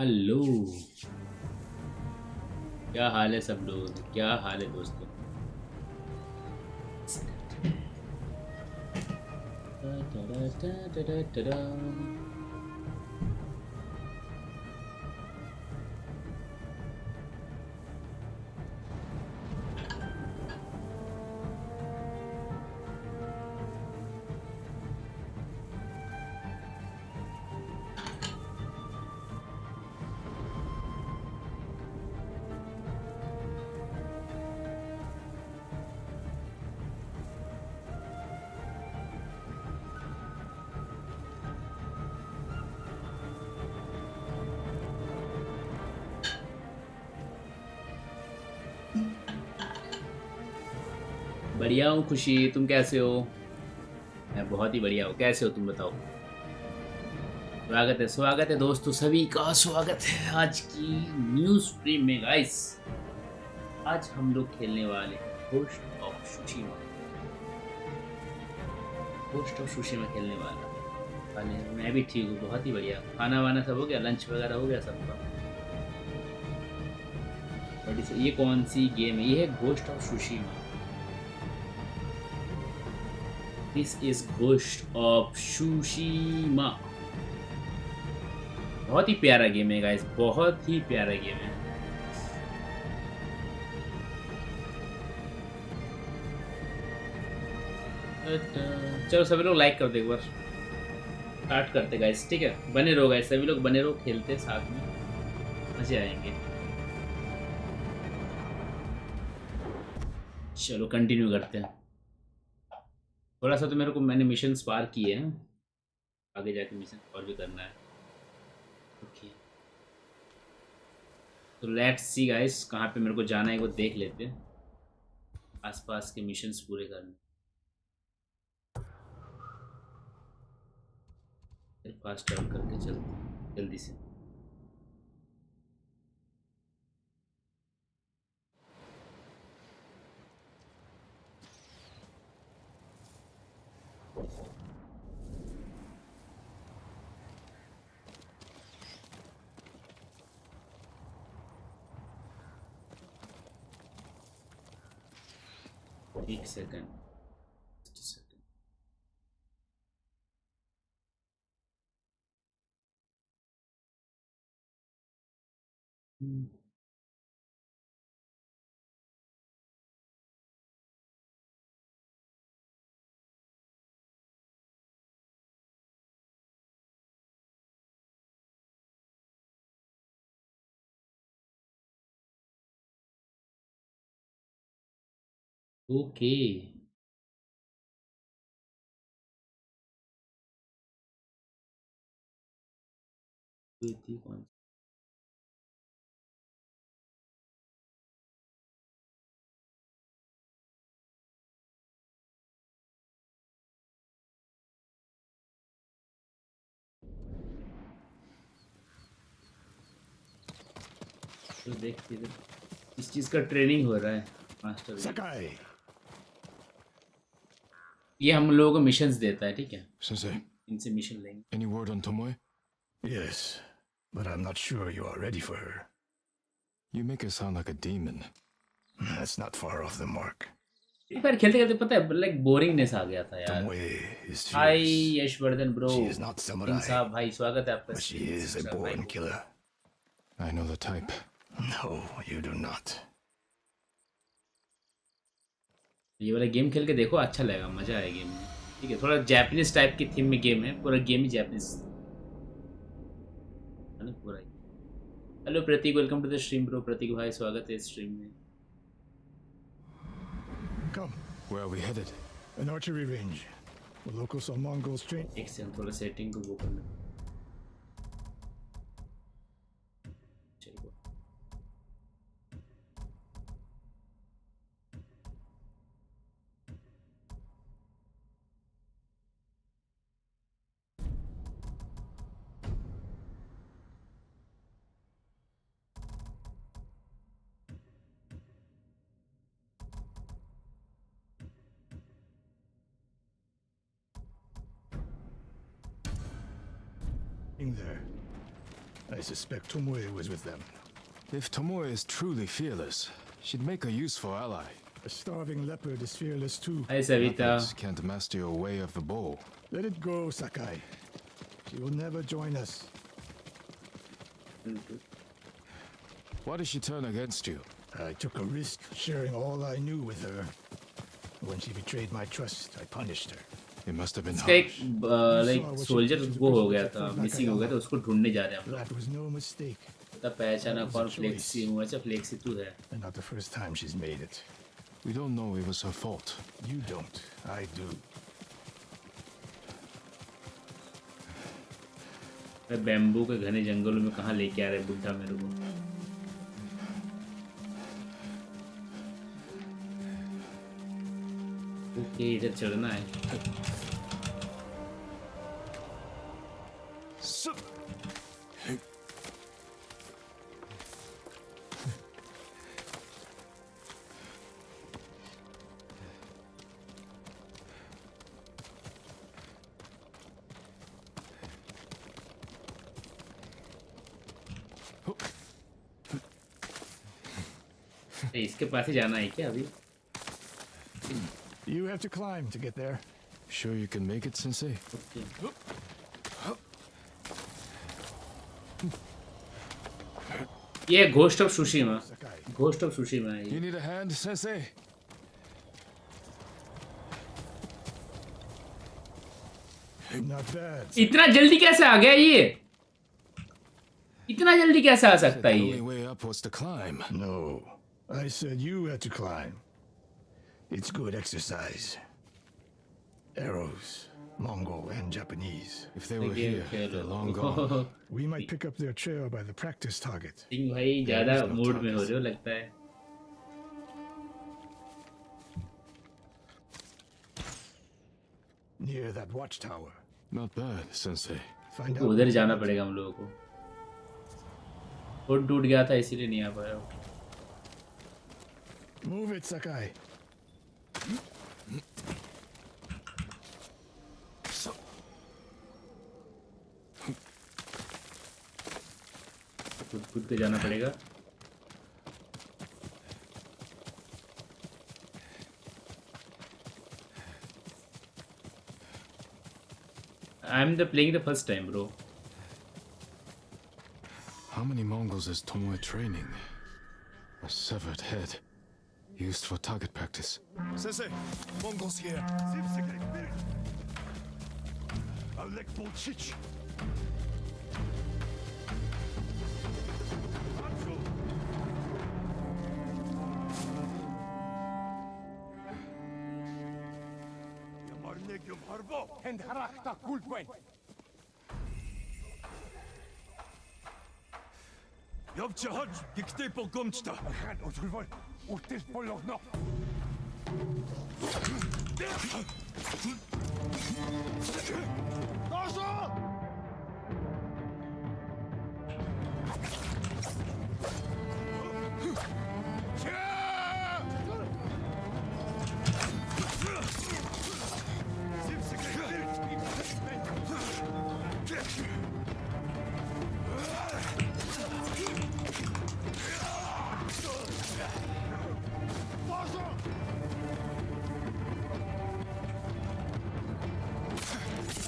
Hello, क्या हाल है सब लोग? क्या हाल है दोस्तों? बढ़िया हूँ खुशी, तुम कैसे हो? मैं बहुत ही बढ़िया हूँ। कैसे हो तुम बताओ? स्वागत है दोस्तों, सभी का स्वागत है आज की न्यू स्ट्रीम में गाइस। आज हम लोग खेलने वाले घोस्ट ऑफ सुशीमा। घोस्ट ऑफ सुशीमा खेलने वाले मैं भी ठीक हूँ, बहुत ही बढ़िया। खाना वाना सब हो गया, लंच वगैरह हो गया सबका? बट ये कौन सी गेम है? ये है ghost of सुशीमा। This is ghost of सुशीमा। बहुत ही प्यारा गेम है गाइस, बहुत ही प्यारा गेम है। चलो सभी लोग लाइक कर दो एक बार। स्टार्ट करते गाइस, ठीक है? बने रहो गाइस, सभी लोग बने रहो, खेलते साथ में, मजे आएंगे। चलो कंटिन्यू करते हैं। थोड़ा सा तो मेरे को, मैंने मिशन पार किए हैं, आगे जाके मिशन और भी करना है। ओके, तो लेट्स सी गाइस, कहाँ पे मेरे को जाना है वो देख लेते हैं। आसपास के मिशंस पूरे करने। फिर फास्ट ट्रैवल करके चलते हैं जल्दी से। एक सेकंड, ओके। ये थी कौन? तो देखते थे, इस चीज का ट्रेनिंग हो रहा है मास्टर। ये हम लोगों को मिशंस देता है, ठीक है? Sensei, इनसे मिशन लेंगे। any word on Tomoe? Yes, but I'm not sure you are ready for her. You make her sound like a demon. That's not far off the mark. एक बार खेलते खेलते पता है लाइक बोरिंगनेस आ गया था यार। Tomoe is hi fierce. Yashvardhan bro, She is not Singh samurai, Sahab भाई, स्वागत है आपका but she स्ट्रीम में। is सिंह a साहब भाई born को। killer. I know the type. No, you do not. ये वाला गेम खेल के देखो, अच्छा लगेगा, मजा आएगा गेम में। ठीक है, थोड़ा जापानीज टाइप की थीम में गेम है, पूरा गेम ही जापानीज है ना पूरा ही। Hello Prateek, welcome to the stream bro. Prateek भाई स्वागत है स्ट्रीम में। Come, Where are we headed? an archery range. The locals saw Mongols train. एक सेकंड, थोड़ा सेटिंग को वो करना। चलो There. I suspect Tomoe was with them. If Tomoe is truly fearless, she'd make a useful ally. A starving leopard is fearless too. Hi Savita. Leopards can't master your way of the bow. Let it go, Sakai. She will never join us. Why did she turn against you? I took a risk sharing all I knew with her. When she betrayed my trust, I punished her. It must have been इसका एक harsh. Like soldier वो हो गया था, missing हो गया था, उसको ढूंढने जा रहे हैं हम लोग। That was no mistake. तब पहचाना कौन फ्लेक्सी हूँ, अच्छा फ्लेक्सी तू है। And not the first time she's made it. We don't know it was her fault. You don't. I do. मैं बैम्बू के घने जंगलों में कहाँ लेके आ रहे बुड्ढा मेरे को। ओके इधर चढ़ना है। इसके पास ही जाना है क्या अभी? You have to climb to get there. Sure you can make it, Sensei? Okay. ये घोस्ट ऑफ सुशीमा, घोस्ट ऑफ सुशीमा है You ये। need a hand, Sensei? Not bad. इतना जल्दी कैसे आ गया ये? इतना जल्दी कैसे आ सकता The है only ये? way up was to climb. No. I said you had to climb. It's good exercise. Arrows, Mongol and Japanese. If they were here, they're long gone. We might pick up their trail by the practice target. Singh भाई ज़्यादा mood में हो रहे हो लगता है। Near that watchtower. Not bad, Sensei. Find तो out. उधर जाना पड़ेगा हम लोगों को। फुट टूट गया था इसीलिए नहीं आ पाया। Move it, Sakai. कूद कूद के जाना पड़ेगा। I'm playing the first time, bro. How many Mongols is Tomoe training? A severed head. Used for target practice. Sensei, Mongols here. Явчаад гихтэй богомчтой. Хан өсвөл үртэл болгоно. Дашо!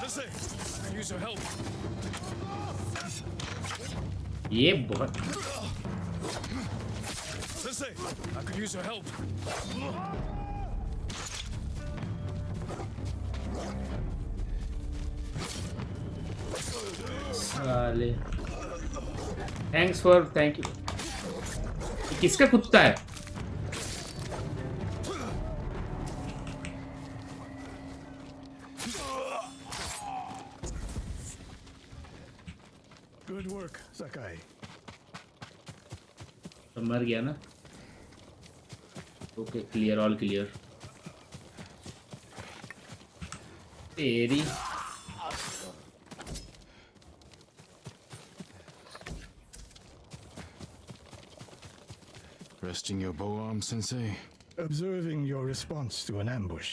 Sensei, I can use your help. ये बहुत Sensei, I could use your help. साले। Thank you. किसका कुत्ता है? Good work, Sakai. तो मर गया ना? Okay clear, all clear. तेरी Resting your bow arm, Sensei? Observing your response to an ambush.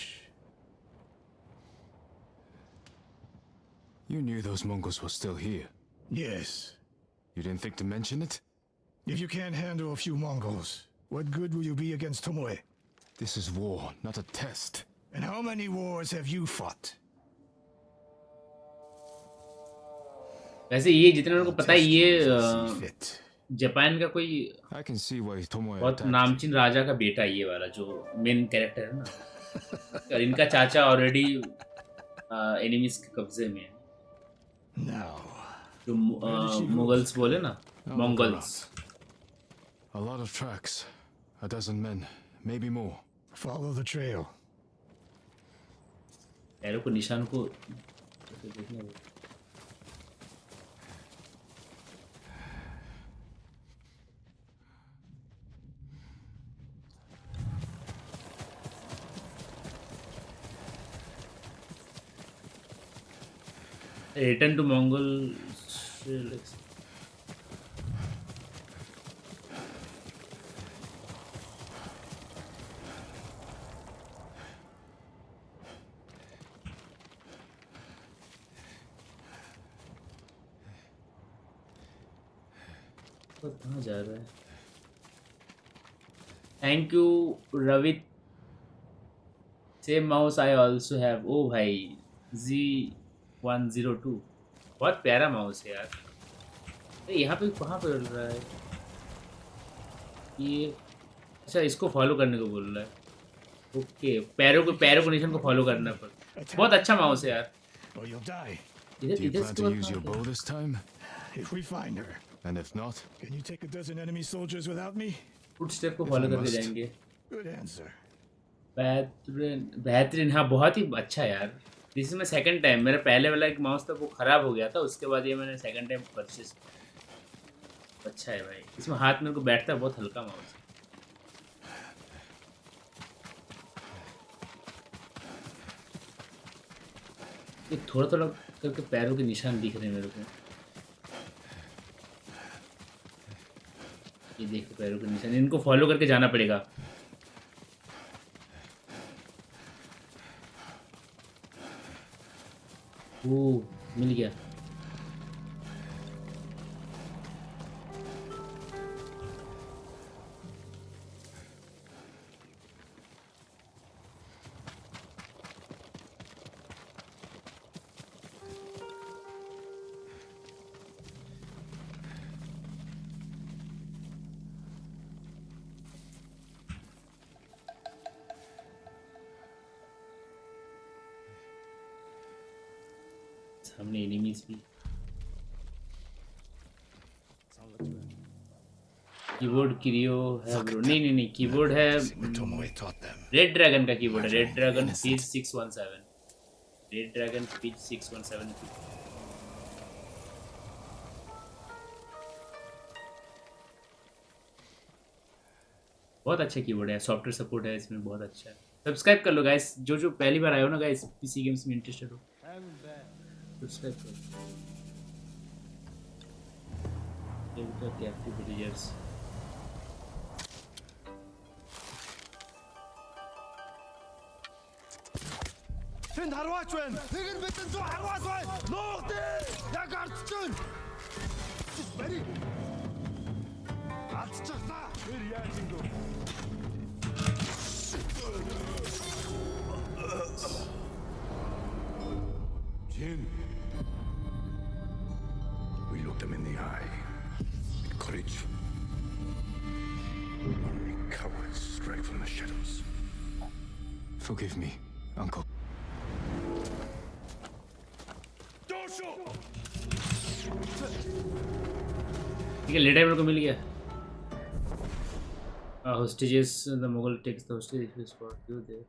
You knew those Mongols were still here. Yes. You didn't think to mention it? If you can't handle a few Mongols, what good will you be against Tomoe? This is war, not a test. And how many wars have you fought? वैसे ये जितना लोगों को पता है Test ये you as I see fit. Japan का कोई I can see why Tomoe बहुत attacked. नामचीन राजा का बेटा है ये वाला जो मेन कैरेक्टर है ना। और इनका चाचा ऑलरेडी एनिमीज के कब्जे में है, Now, जो मुगल्स बोले ना, Oh, Mongols. A lot of tracks, a dozen men, maybe more. follow the trail. पैरों को निशान को देखना होगा। Return to Mongol. कहाँ जा रहा है? Thank you, Ravit. Same mouse I also have. Oh भाई, Z102 बहुत प्यारा माउस है यार। अरे यहाँ पे कहाँ पे बोल रहा है ये? अच्छा, इसको फॉलो करने को बोल रहा है। ओके, पैरों को निशान को फॉलो करना पड़ता। बहुत अच्छा माउस है यार। Or you'll die. Do you plan to use your bow this time? If we find her. And if not? Can you take a dozen enemy soldiers without me? Footstep को follow करके जाएंगे। Good answer. बेहतरीन, हाँ बहुत ही अच्छा यार। This is my second time. मेरा पहले वाला एक माउस था वो ख़राब हो गया था, उसके बाद ये मैंने सेकंड टाइम परचेस। अच्छा है भाई, इसमें हाथ मेरे को बैठता है, बहुत हल्का माउस है। ये थोड़ा थोड़ा करके पैरों के निशान दिख रहे हैं मेरे को। ये देखो पैरों के निशान, इनको फॉलो करके जाना पड़ेगा। ओ, मिल गया। सामने एनिमीज भी। कीबोर्ड क्रियो है ब्रो। नहीं, कीबोर्ड है Tomoe taught them. Red dragon का कीबोर्ड है। Red dragon FIZZ 617। Red dragon FIZZ 617। बहुत अच्छा कीबोर्ड है, सॉफ्टवेयर सपोर्ट है इसमें, बहुत अच्छा है। सब्सक्राइब कर लो गाइस, जो पहली बार आए हो ना गाइस, पीसी गेम्स में इंटरेस्टेड हो, सब्सक्राइब करो। Captive villagers. Find Harwachwen! Liggen bitte zu Harwachwen! Noch nicht! Ja, ganz schön! Just ready! Hat's just da! Here, yeah, Jingo! Jin! We looked them in the eye. With courage. Only cowards strike from the shadows. Forgive me, Uncle. ठीक है, letter मेरे को मिल गया। hostages, the Mughal takes the hostage if you spot you there.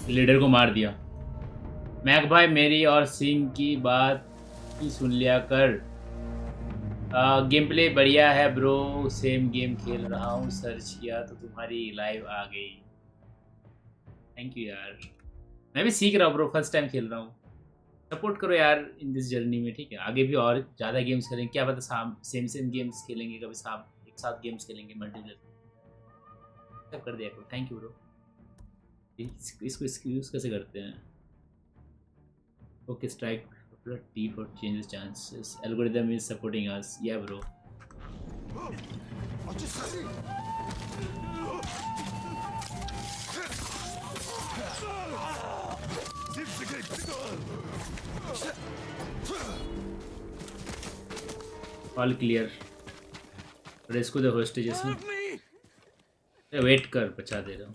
Leader को मार दिया। Mac भाई मेरी और सिंह की बात ही सुन लिया कर। गेम प्ले बढ़िया है ब्रो, सेम गेम खेल रहा हूँ, सर्च किया तो तुम्हारी लाइव आ गई। थैंक यू यार, मैं भी सीख रहा हूँ ब्रो, फर्स्ट टाइम खेल रहा हूँ। सपोर्ट करो यार इन दिस जर्नी में, ठीक है? आगे भी और ज़्यादा गेम्स खेलेंगे, क्या पता सेम गेम्स खेलेंगे, कभी एक साथ गेम्स खेलेंगे मल्टीप्लेयर। कर दिया करो, थैंक यू ब्रो। इसको यूज कैसे करते हैं? Okay strike T for changes chances, algorithm is supporting us, या bro. All clear, rescue the hostages. Wait कर, बचा दे रहा हूँ।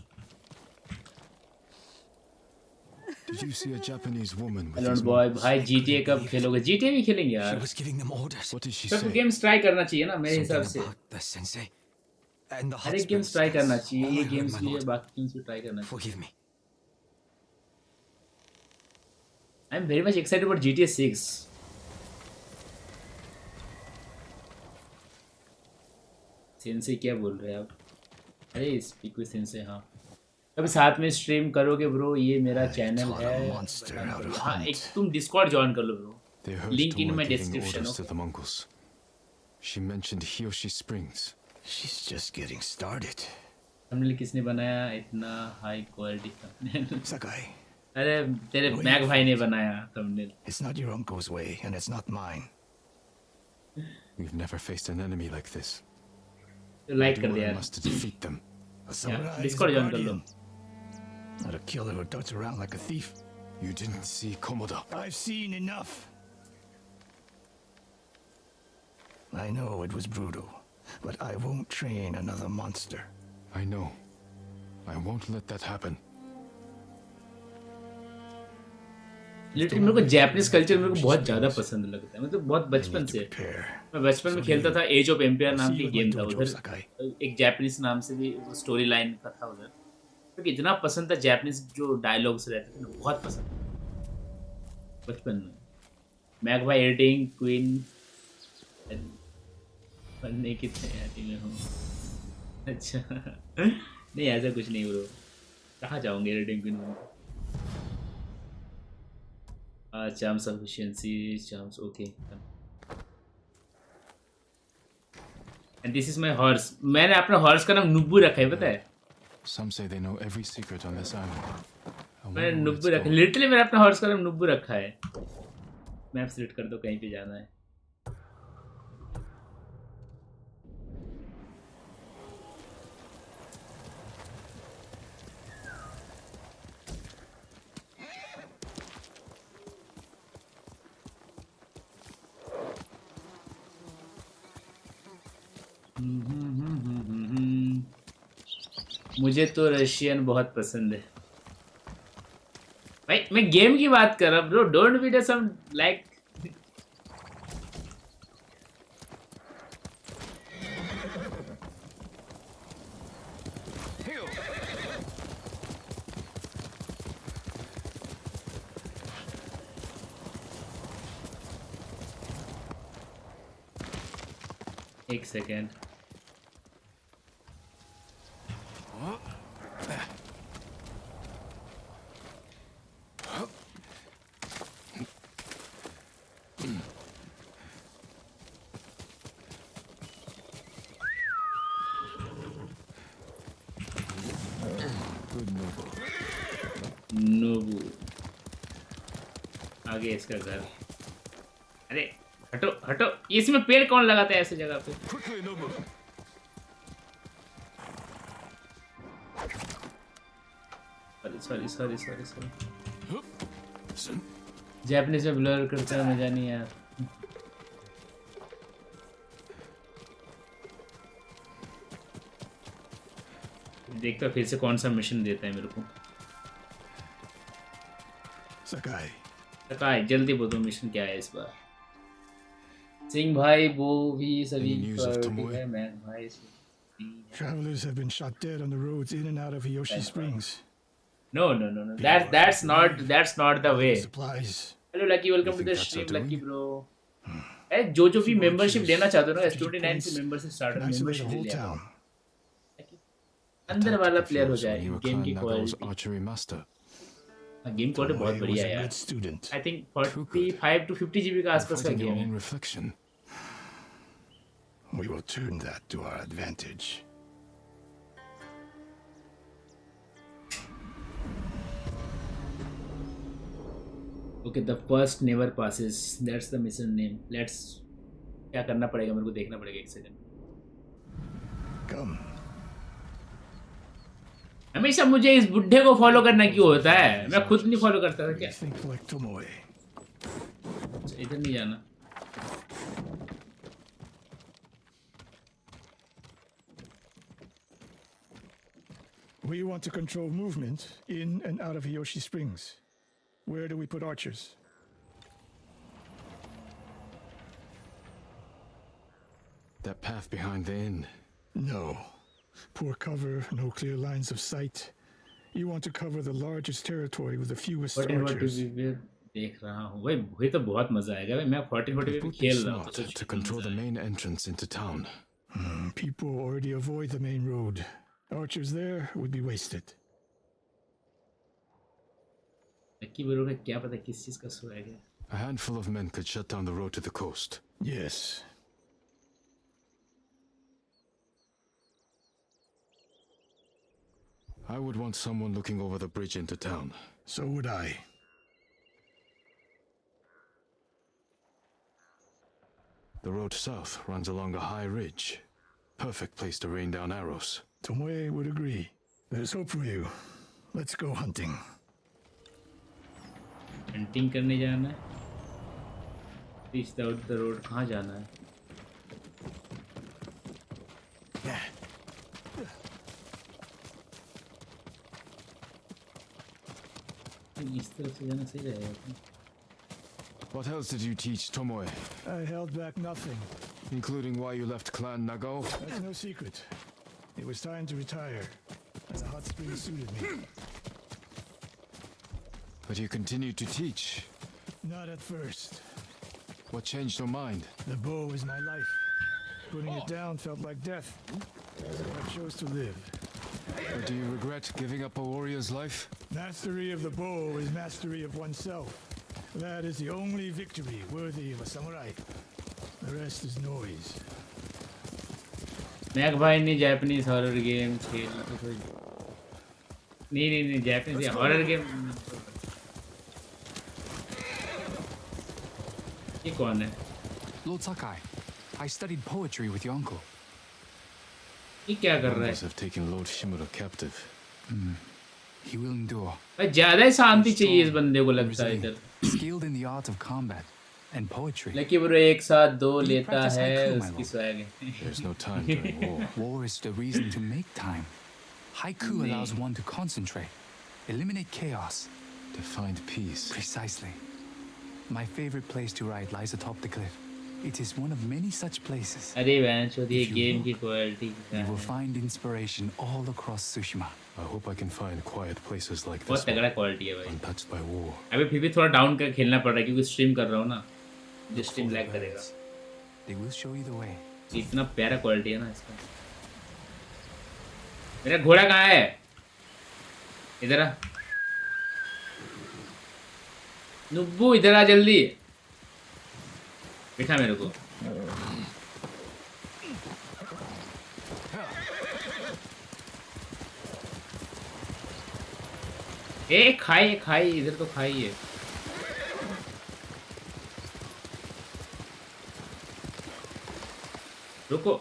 Did you see a Japanese woman with hello these boy, monks? भाई GTA कब खेलोगे? GTA भी खेलेंगे She यार। was giving them orders. What did she सबको say? गेम्स ट्राई करना चाहिए ना मेरे हिसाब Something से। about the sensei and the hot हर एक गेम्स springs. ट्राई करना That's चाहिए, all ये I heard, गेम्स my भी है, lord. बाकी गेम्स भी ट्राई करना चाहिए। Forgive me. I am very much excited about GTA 6। Sensei क्या बोल रहे हैं आप? अरे स्पीक विद सेंसे। हाँ, कभी साथ में स्ट्रीम करोगे ब्रो? ये मेरा चैनल taught a है। monster how to हाँ, एक hunt. तुम डिस्कॉर्ड ज्वाइन कर लो bro, They heard link in Tomoe my giving description. orders to the Mongols. She mentioned Hiyoshi Springs. She's just getting started. Thumbnail किसने बनाया इतना high quality thumbnail? Sakai, अरे तेरे मैक भाई ने बनाया thumbnail. it's not your uncle's way, and it's not mine. We've never faced an enemy like this. तो like Do कर what दे I यार। must to defeat them. A samurai is a Discord join कर लो। guardian, not a killer who darts around like a thief. You didn't see Komoda. I've seen enough. I know it was brutal, but I won't train another monster. I know. I won't let that happen. Literally मेरे को Japanese culture मेरे को बहुत ज़्यादा पसंद लगता है, मतलब बहुत I बचपन need to से। prepare. मैं बचपन में खेलता था, एज ऑफ एम्पायर नाम की गेम था उधर, Sakai. एक जापानीज नाम से भी स्टोरी लाइन का था उधर, क्योंकि इतना पसंद था जापानीज जो डायलॉग्स रहते थे ना, बहुत पसंद बचपन में। मैक भाई एडिटिंग क्वीन बनने की तैयारी में हूँ। अच्छा नहीं ऐसा कुछ नहीं ब्रो, कहाँ जाऊँगे एडिटिंग क्वीन बनने? Charm sufficiency, charms okay. And this is my horse. मैंने अपना हॉर्स का नाम नुब्बू रखा है, पता है? Some say they know every secret on this island. I मैंने wonder where नुब्बू it's रखा, going. लिटरली मैंने अपना हॉर्स का नाम नुब्बू रखा है। मैप सिलेक्ट कर दो, कहीं पे जाना है। मुझे तो रशियन बहुत पसंद है भाई। मैं गेम की बात कर रहा हूँ bro, don't be some like. एक सेकेंड, Good noble. नोबू आगे इसका घर। अरे हटो हटो, इसमें पेड़ कौन लगाता है ऐसे जगह पे? Quickly, noble. Sorry sorry sorry sorry sorry. Japanese में ब्लर करते हैं, मजा नहीं यार। देखता फिर से कौन सा मिशन देता है मेरे को। Sakai, सकाई जल्दी बोलो मिशन क्या है इस बार। सिंह भाई वो भी सभी Any news of priority Tomoe? है, मैं भाई travelers have been shot dead on the roads in and out of Hiyoshi Springs. no that's not the way। Supplies. Hello lucky, welcome to think the that's stream our lucky doing? Bro. जो भी membership लेना चाहते हो ना, 50 29 points, से membership start Can isolate the membership ले whole लिया town. अंदर वाला प्लेयर हो Feels when जाए। you were गेम Clan की Nagao's quality, archery master. Game quality बहुत Tomoe was बढ़िया a है यार। good student. I think 45 to 50 GB का आसपास का Fighting your गेम own है। reflection. We will turn that to our advantage. Okay the first never passes that's the mission name let's क्या करना पड़ेगा मेरे को देखना पड़ेगा एक सेकंड Come. हमेशा मुझे इस बुड्ढे को फॉलो करना क्यों होता है मैं खुद नहीं फॉलो करता था क्या Think like Tomoe. इधर नहीं जाना We want to control movement in and out of Hiyoshi Springs. Where do we put archers? That path behind the inn. No. Poor cover, no clear lines of sight. You want to cover the largest territory with the fewest archers. देख रहा हूँ भाई ये तो बहुत मजा आएगा भाई मैं 1440 It पे would be खेल रहा हूँ smart तो to control the main entrance into town. People already avoid the main road. Archers there would be wasted. Lucky bro का क्या पता किस चीज का स्वैग है A handful of men could shut down the road to the coast. Yes. I would want someone looking over the bridge into town. So would I. The road south runs along a high ridge. Perfect place to rain down arrows. Tomoe would agree. There's hope for you. Let's go hunting. Hunting करने जाना है reach out the road कहाँ जाना है इस तरफ से जाना सही रहेगा What else did you teach Tomoe? I held back nothing. Including why you left Clan Nagao? That's no secret. It was time to retire. And the hot spring suited me. But you continued to teach. Not at first. What changed your mind? The bow is my life. Putting it down felt like death. So I chose to live. Or do you regret giving up a warrior's life? Mastery of the bow is mastery of oneself. That is the only victory worthy of a samurai. The rest is noise. Mac भाई ने Japanese horror game खेलना तो कोई नहीं Japanese horror game ये कौन है Lord Sakai, I studied poetry with your uncle. ये क्या कर रहा Mongols है have taken Lord Shimura captive. He will endure. भाई ज्यादा ही शांति चाहिए इस बंदे को लगता है इधर Skilled in the art of combat and poetry. Lucky bro एक साथ दो Do you लेता practice है haiku, my उसकी lord? स्वैग है There's no time during war. War is the reason to make time. Haiku allows one to concentrate, eliminate chaos. To find peace. Precisely. My favorite place to write lies atop the cliff. It is one of many such places. अरे बहन चोद ये If you game look, की quality You will find inspiration all across Tsushima. I hope I can find quiet places like बहुत this one, तगड़ा quality है भाई untouched by war. अभी फिर भी थोड़ा डाउन कर खेलना पड़ रहा है क्योंकि स्ट्रीम कर रहा हूँ ना जो स्ट्रीम लैग करेगा They will show you the way. इतना प्यारा क्वालिटी है ना इसका मेरा घोड़ा कहाँ है इधर आ नुब्बू इधर आ जल्दी बिठा मेरे को ए खाई खाई इधर तो खाई है रुको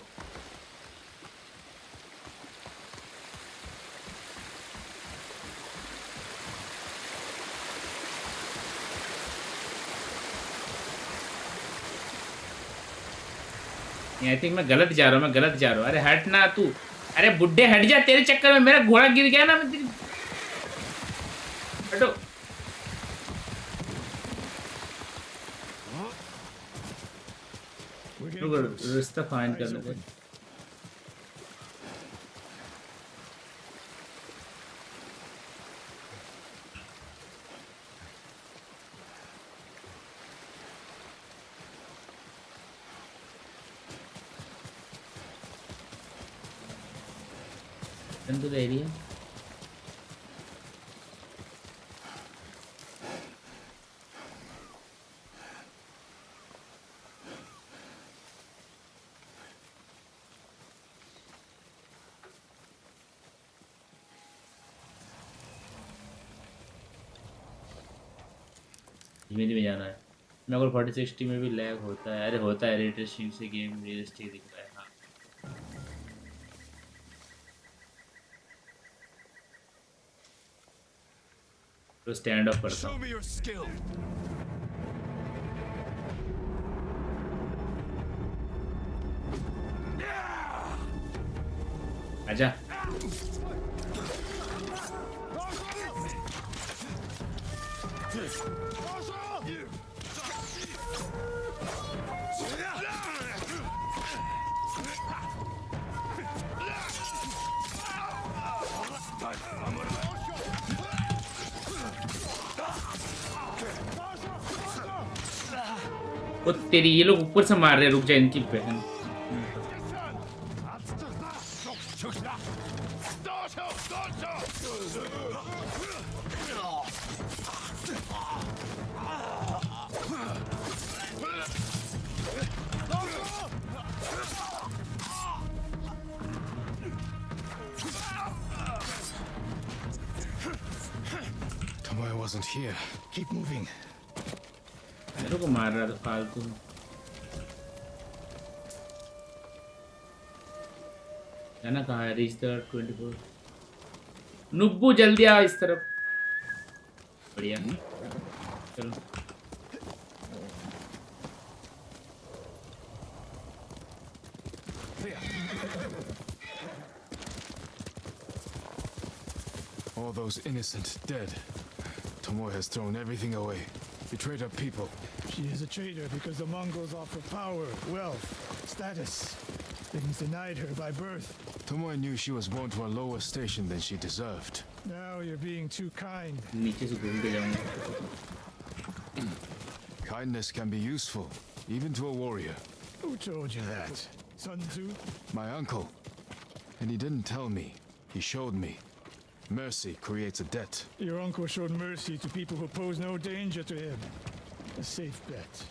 आई थिंक मैं गलत जा रहा हूँ अरे हट ना तू अरे बुड्ढे हट जा तेरे चक्कर में मेरा घोड़ा गिर गया ना मैं तेरी हटो रुको रास्ता फाइंड करने दे into the area धीमे धीमे जाना है। मेरे को 4060 में भी लैग होता है। अरे होता है, रेट्रेसिंग से गेम रियलिस्टिक दिख रहा है। हाँ तो स्टैंड अप करता हूँ। me your skill. आजा। वो तेरी, ये लोग ऊपर से मार रहे हैं। रुक जा, इनकी बहन। Tomoe wasn't here. Keep moving. मेरे को मार रहा था फालतू। है ना, कहाँ है? Reach the 24। नुब्बू जल्दी आ इस तरफ। बढ़िया, चलो। All those innocent dead. Tomoe has thrown everything away. Betrayed her people. She is a traitor because the Mongols offer power, wealth, status. Things denied her by birth. Tomoe knew she was born to a lower station than she deserved. Now you're being too kind. नीचे से घूम के जाऊंगा। Kindness can be useful, even to a warrior. Who told you that? Sun Tzu? My uncle. And he didn't tell me. He showed me. Mercy creates a debt. Your uncle showed mercy to people who pose no danger to him. A safe bet.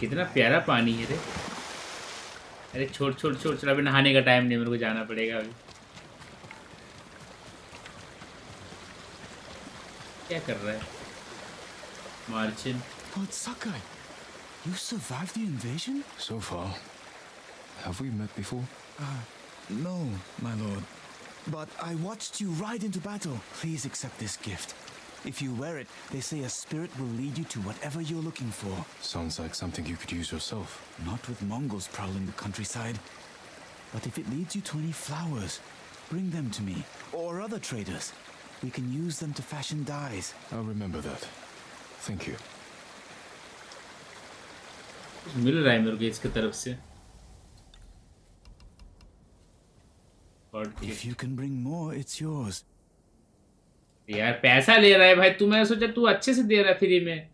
कितना प्यारा पानी है रे। अरे छोड़ छोड़ छोड़ छोड़, अभी नहाने का टाइम नहीं, मेरे को जाना पड़ेगा अभी। क्या कर रहा है? मार्चिन। Lord Sakai, you survived the invasion? So far. Have we met before? No, my lord. But I watched you ride into battle. Please accept this gift. If you wear it, they say a spirit will lead you to whatever you're looking for. Sounds like something you could use yourself. Not with Mongols prowling the countryside. But if it leads you to any flowers, bring them to me. Or other traders. We can use them to fashion dyes. I'll remember that. Thank you. मिल रहा है मेरे को इसके तरफ से। If you can bring more, it's yours. यार पैसा ले रहा है भाई तू। मैं सोचा तू अच्छे से दे रहा है फ्री में।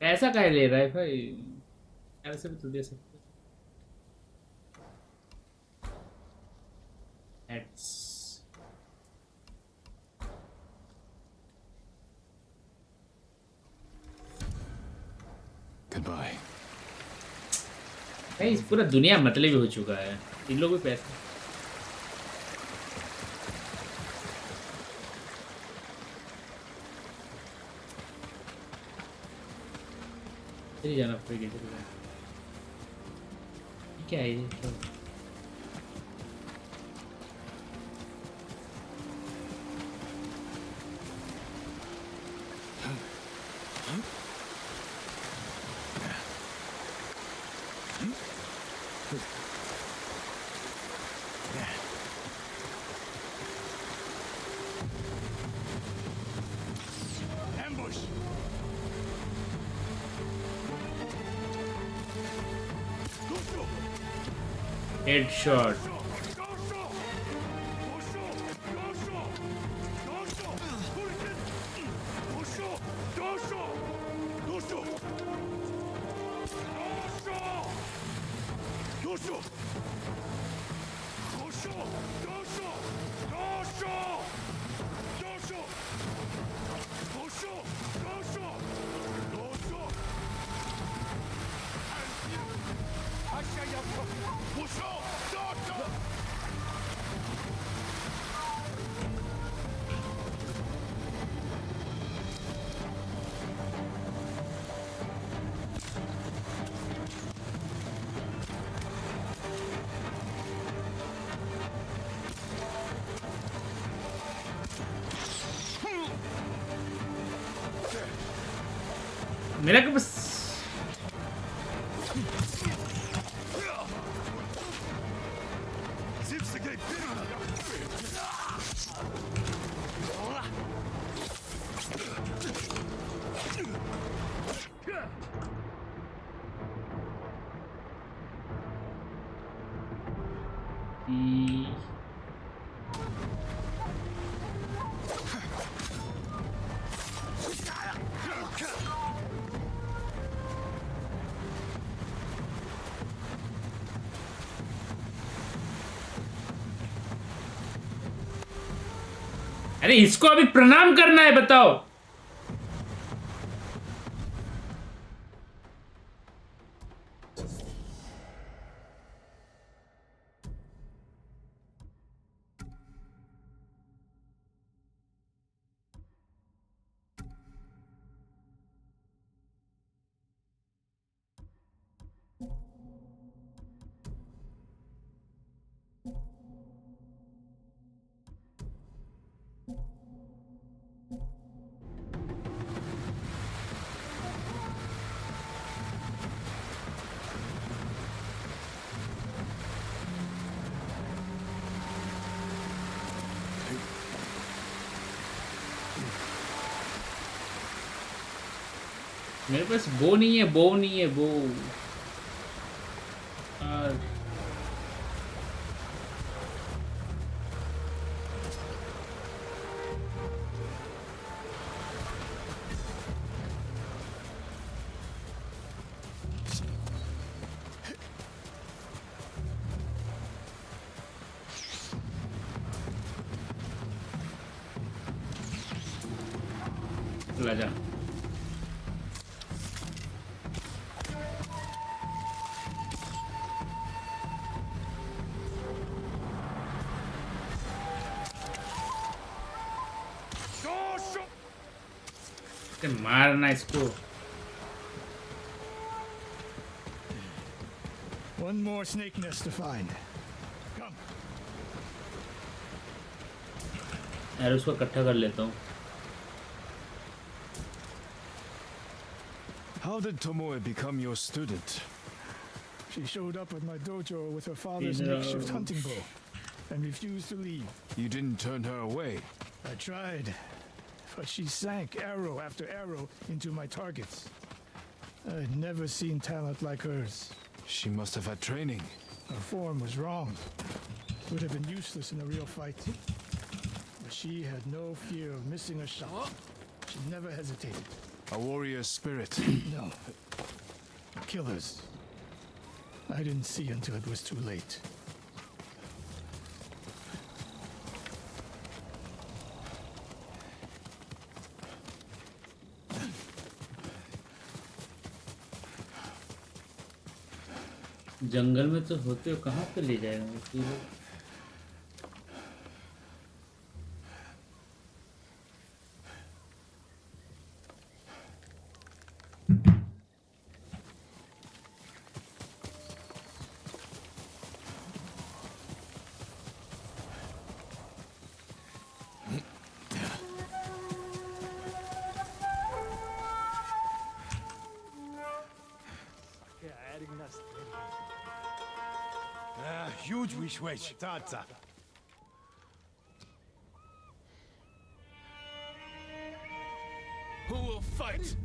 पैसा काहे ले रहा है भाई? यार से भी तो दे सकते। Goodbye. भाई इस पूरा दुनिया मतलबी हो चुका है। इन लोगों को पैसा चलिए जाना पड़ेगा। क्या है ये? Ambush! Headshot. मेरा को बस अरे इसको अभी प्रणाम करना है, बताओ। मेरे पास बो नहीं है, बो नहीं है, बो। ला जा। मारना इसको। One more snake nest to find. Come. यार उसको इकट्ठा कर लेता हूँ। How did Tomoe become your student? She showed up at my dojo with her father's makeshift hunting bow and refused to leave. You didn't turn her away. I tried, but she sank arrow after arrow into my targets. I'd never seen talent like hers. She must have had training. Her form was wrong. Would have been useless in a real fight. But she had no fear of missing a shot. She never hesitated. A warrior's spirit. No. Killers. I didn't see until it was too late. जंगल में तो होते हो, कहाँ पे ले जाएगा? Huge wish, tata. Who will fight?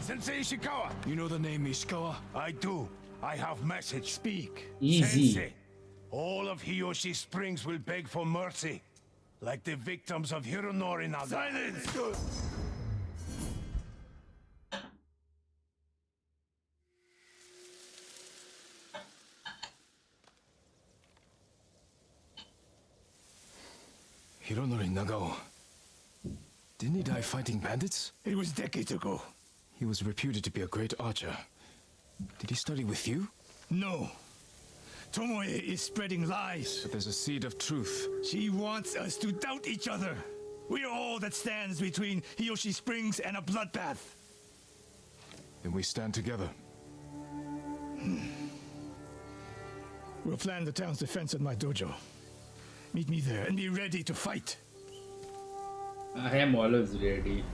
Sensei Ishikawa. You know the name Ishikawa? I do. I have message. Speak. Easy. Sensei, all of Hiyoshi Springs will beg for mercy, like the victims of Hironori Naga. Silence! Hironori Nagao. Didn't he die fighting bandits? It was decades ago. He was reputed to be a great archer. Did he study with you? No. Tomoe is spreading lies. But there's a seed of truth. She wants us to doubt each other. We are all that stands between Hiyoshi Springs and a bloodbath. Then we stand together. We'll plan the town's defense at my dojo. Meet me there and be ready to fight. I am always ready.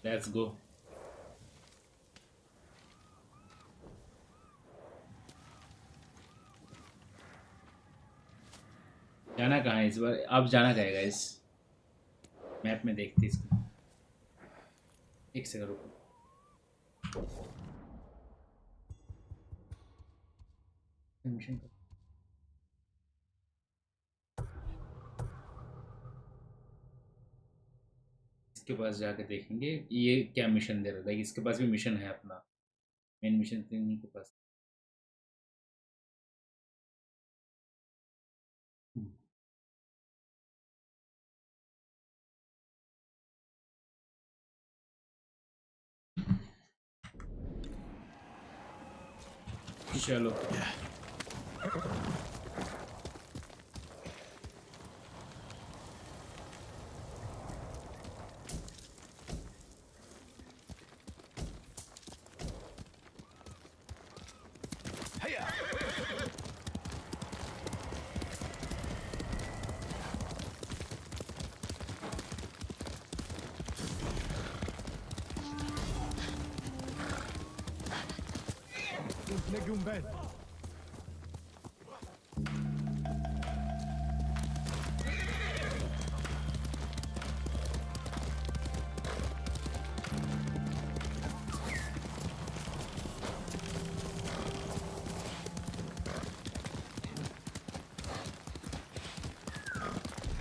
Let's go. जाना कहाँ है इस बार? अब जाना कहाँ है guys? Map में देखते इसको। एक सेकंड रुको। मिशन इसके पास जाके देखेंगे ये क्या मिशन दे रहा है। इसके पास भी मिशन है अपना, मेन मिशन तो इन्हीं के पास। चलो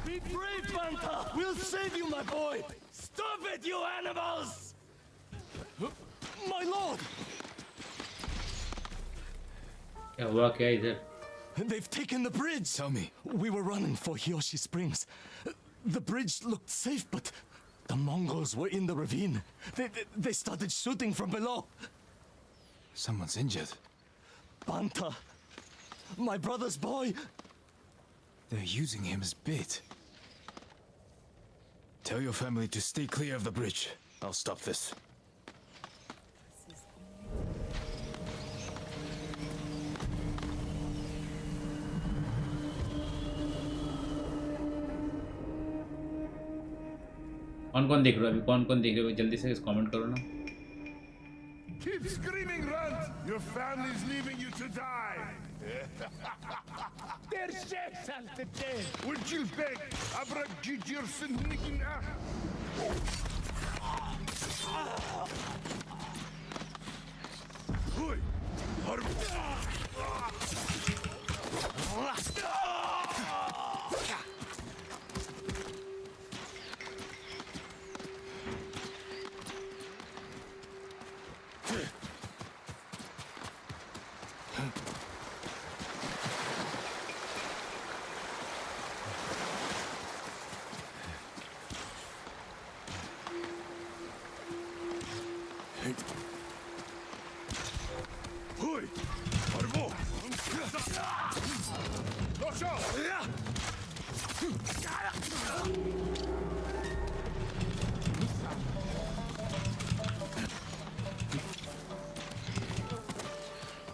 Be brave, Banta! We'll save you, my boy! Stop it, you animals! My lord! क्या हुआ क्या इधर? They've taken the bridge! Tell me. We were running for Hiyoshi Springs. The bridge looked safe, but the Mongols were in the ravine. They started shooting from below. Someone's injured. Banta, my brother's boy. They're using him as bait. Tell your family to stay clear of the bridge. I'll stop this. कौन-कौन देख रहे हो अभी? कौन-कौन देख रहे हो? जल्दी से कमेंट करो ना। Keep screaming, Runt! Your family's leaving you to die! Der Chefsalte den! Would you beg? Abra Gigabyte Sinnikin Hui!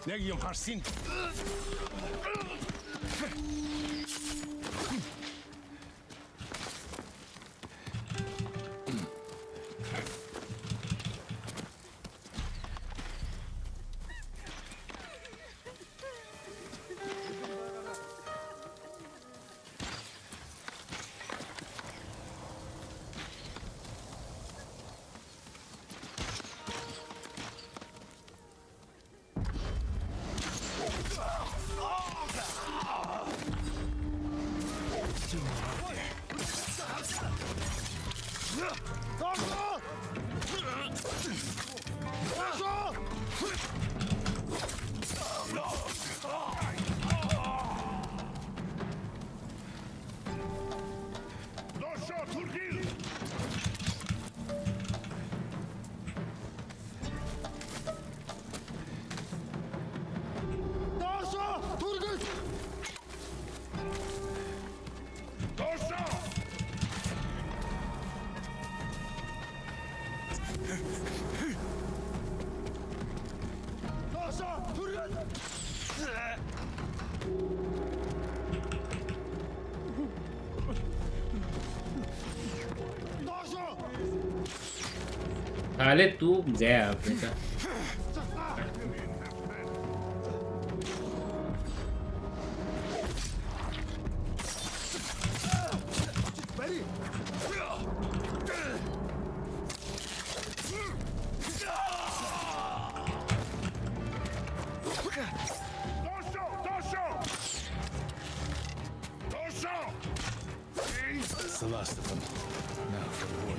내기용 할신. साले तू गया बेटा। That's the last of them. Now for the boy.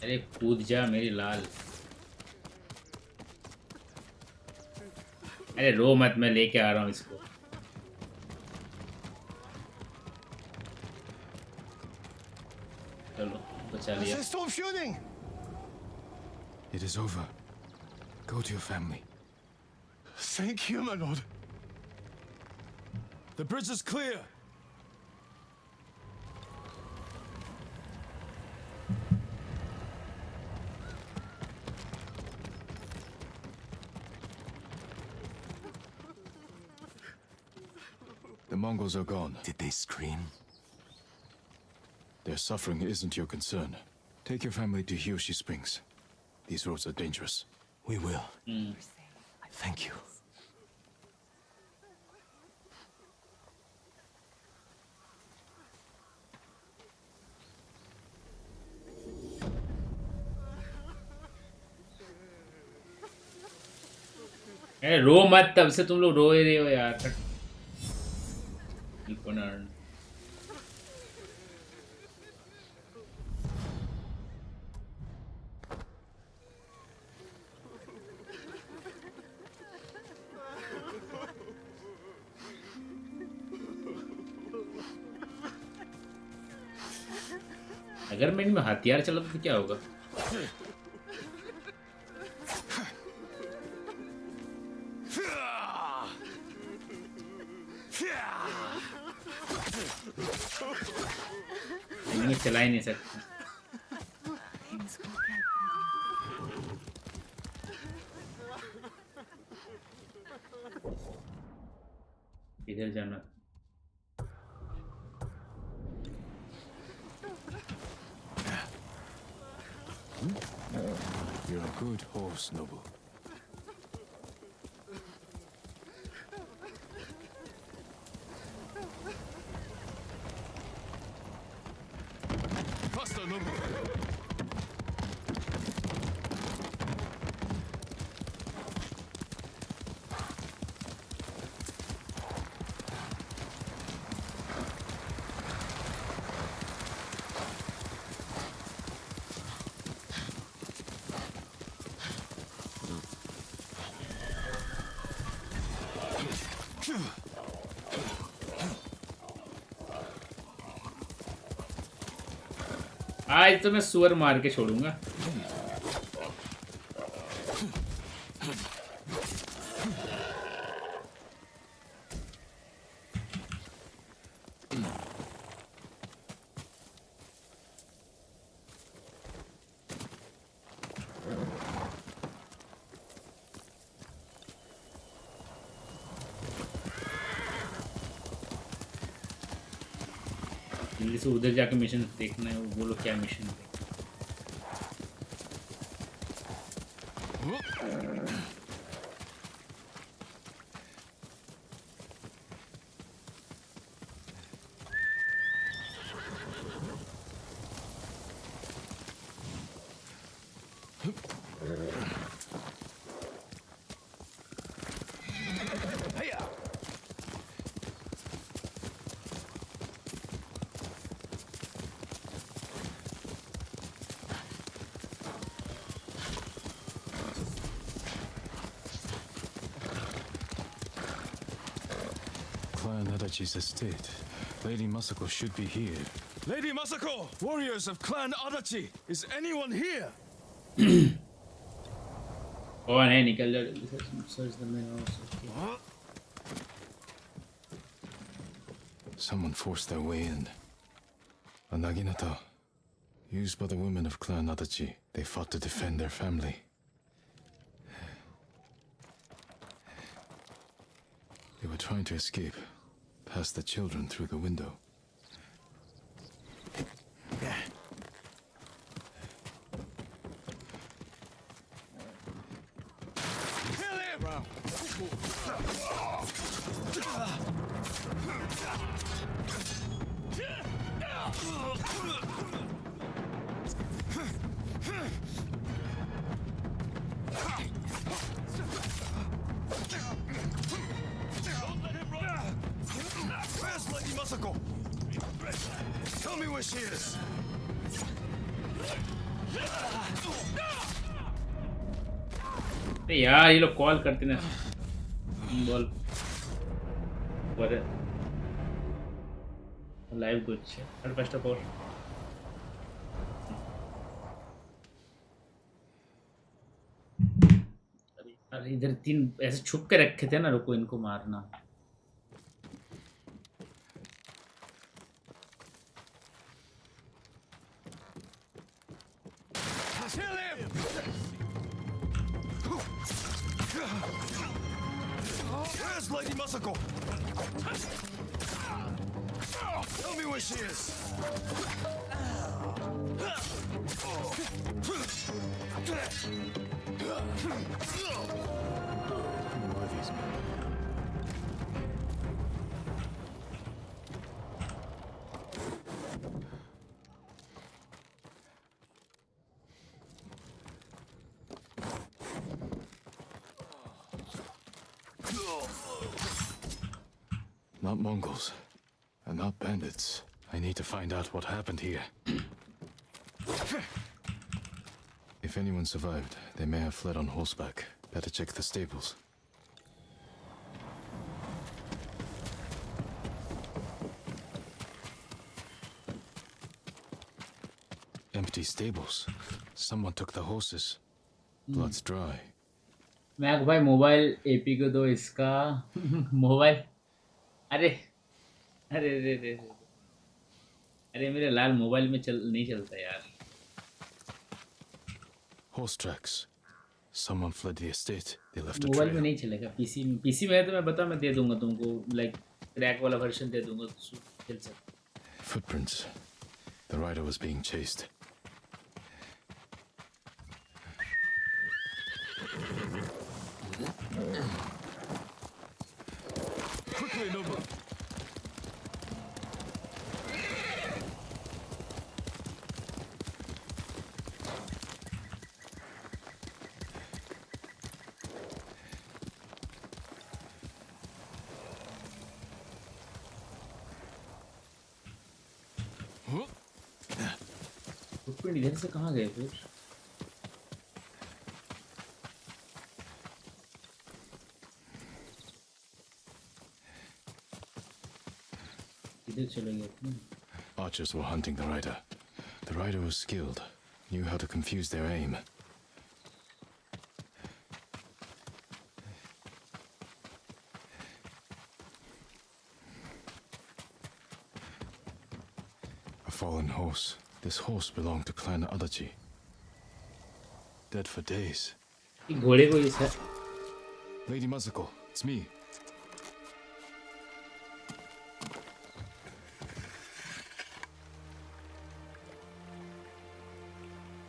अरे कूद जा मेरी लाल। अरे रो मत, मैं लेके आ रहा हूँ इसको। चलो बचा लिया। Stop shooting. It is over. Go to your family. Thank you, my lord. The bridge is clear. The Mongols are gone. Did they scream? Their suffering isn't your concern. Take your family to Hiyoshi Springs. These roads are dangerous. We will. Thank you. अरे रो मत, तब से तुम लोग रो ही रहे हो यार। अगर मैं इनमें हथियार चला तो क्या होगा? इनमें चला ही नहीं सकता। इधर जाना। You're a good horse, Noble. Faster, Noble. आज तो मैं सुअर मार के छोड़ूंगा। जल्दी से उधर जाके मिशन देखना है, वो लोग क्या मिशन है। Clan Adachi's estate. Lady Masako should be here. Lady Masako! Warriors of Clan Adachi! Is anyone here? कौन है? निकल जाओ जल्दी से। Search the main house. Someone forced their way in. A naginata, used by the women of Clan Adachi. They fought to defend their family. They were trying to escape, past the children through the window. Where's Lady Masako? Tell me where she is. अरे यार ये लोग call करते ना। बोल पर live कुछ हर first of all. अरे इधर तीन ऐसे छुप के रखे थे ना, रुको इनको मारना। Where's Lady Masako? Tell me where she is. Who are these men? Not Mongols, and not bandits. I need to find out what happened here. If anyone survived, they may have fled on horseback. Better check the stables. Empty stables. Someone took the horses. Blood's dry. मैं भाई mobile AP को दो इसका। Mobile अरे अरे अरे अरे अरे मेरे लाल मोबाइल में नहीं चलता यार। Horse tracks. Someone fled the estate. They left a mobile में trail. नहीं चलेगा, पीसी में है तो मैं बता, मैं दे दूंगा तुमको, लाइक क्रैक वाला वर्जन दे दूंगा, चल सकता। Footprints. The rider was being chased. Quickly, Nobu. Footprint इधर से कहाँ गए फिर? इधर चले गए थे। Archers were hunting the rider. The rider was skilled, knew how to confuse their aim. A fallen horse. This horse belonged to Clan Adachi. Dead for days. ये घोड़े को इस Lady Mazuko, it's me.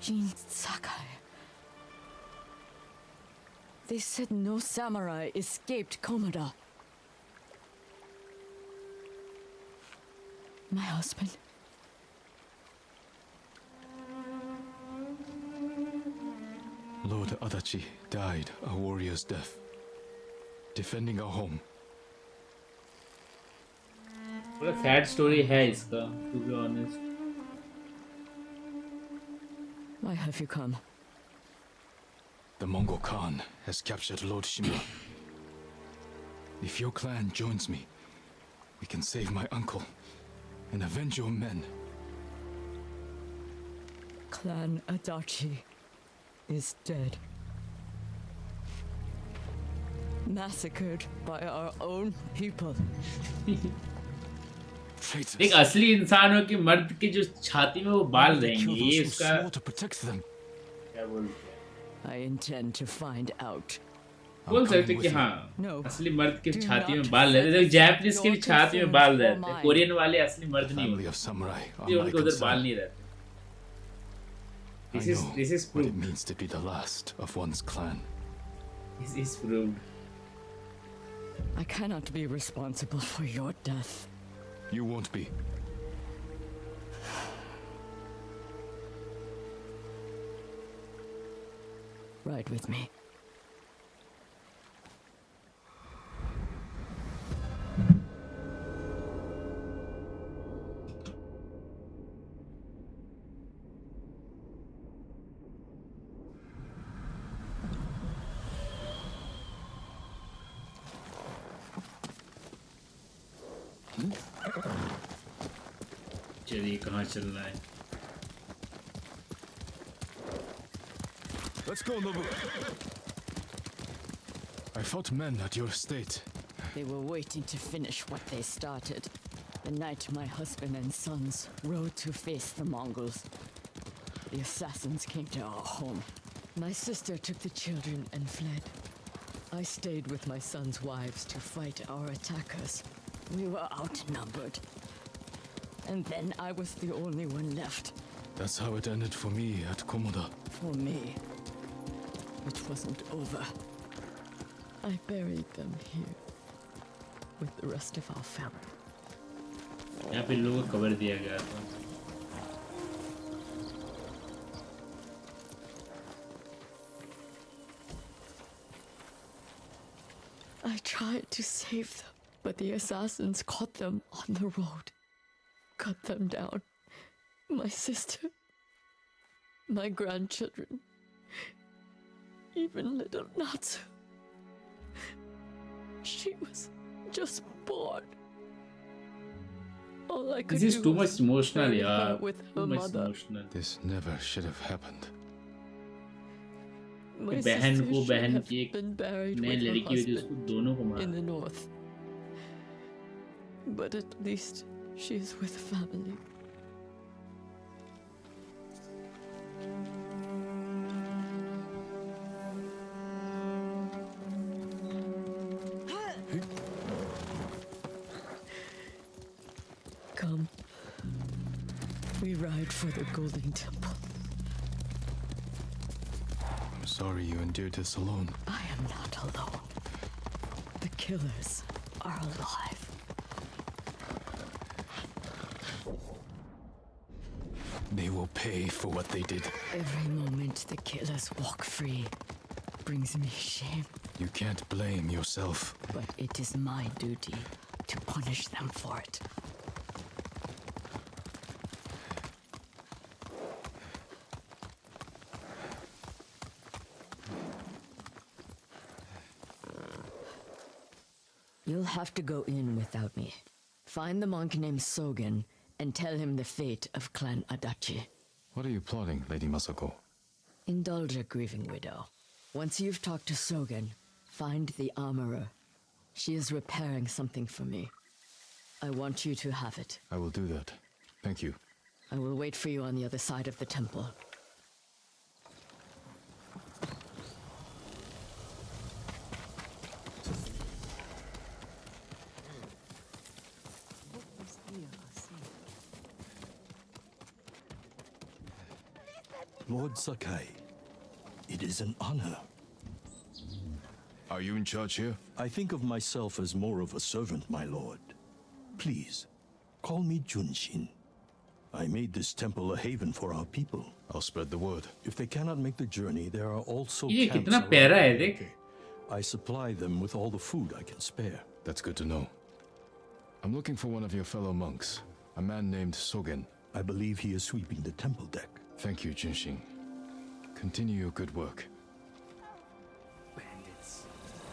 Jin Sakai. They said no samurai escaped Komoda. My husband. Lord Adachi died a warrior's death, defending our home. थोड़ा sad story है इसका, to be honest. Why have you come? The Mongol Khan has captured Lord Shima. If your clan joins me, we can save my uncle and avenge your men. Clan Adachi is dead. Massacred by our own people. Traitors. एक असली इंसान हो कि मर्द के जो छाती में वो बाल They रहेंगे, kill ये those who उसका swore to protect them. क्या बोलते हैं? I intend to find out. I'll बोल come सकते with कि you. हाँ No. असली मर्द के Do छाती में not बाल रहते हैं, set जैपनीज के भी your छाती में बाल concerns रहते for हैं, mine. कोरियन वाले असली मर्द नहीं Family होते, of samurai are इसलिए my उनके उधर बाल concern. नहीं रहते. I This is know this is what it proved. means to be the last of one's clan. This is proved. I cannot be responsible for your death. You won't be. Ride with me. चलिए कहाँ चलना है? Let's go, Nobu. I fought men at your estate. They were waiting to finish what they started. The night my husband and sons rode to face the Mongols. The assassins came to our home. My sister took the children and fled. I stayed with my sons' wives to fight our attackers. We were outnumbered. And then I was the only one left. That's how it ended for me at Komoda. For me, it wasn't over. I buried them here with the rest of our family. यहाँ पे लोगों को cover दिया गया था. I tried to save them, but the assassins caught them on the road. Cut them down. My sister, my grandchildren, even little Natsu. She was just born. All I could This is do too was much emotional, bury her यार. with Too her much mother. emotional. This never should have happened. My बहन sister को should बहन have की एक been buried नई with her लड़की हुई थी, husband उसको दोनों को in मारा. the north. But at least she is with family. Come. We ride for the Golden Temple. I'm sorry you endured this alone. I am not alone. The killers are alive. They will pay for what they did. Every moment the killers walk free brings me shame, You can't blame yourself. but it is my duty to punish them for it. You'll have to go in without me. Find the monk named Sogen and tell him the fate of Clan Adachi. What are you plotting, Lady Masako? Indulge a grieving widow. Once you've talked to Sogen, find the armorer. She is repairing something for me. I want you to have it. I will do that. Thank you. I will wait for you on the other side of the temple. Lord Sakai, it is an honor. Are you in charge here? I think of myself as more of a servant, my lord. Please, call me Junshin. I made this temple a haven for our people. I'll spread the word. If they cannot make the journey, there are also ये camps कितना around प्यारा है the देख. way. I supply them with all the food I can spare. That's good to know. I'm looking for one of your fellow monks, a man named Sogen. I believe he is sweeping the temple deck. Thank you, Junshin. Continue your good work. Bandits.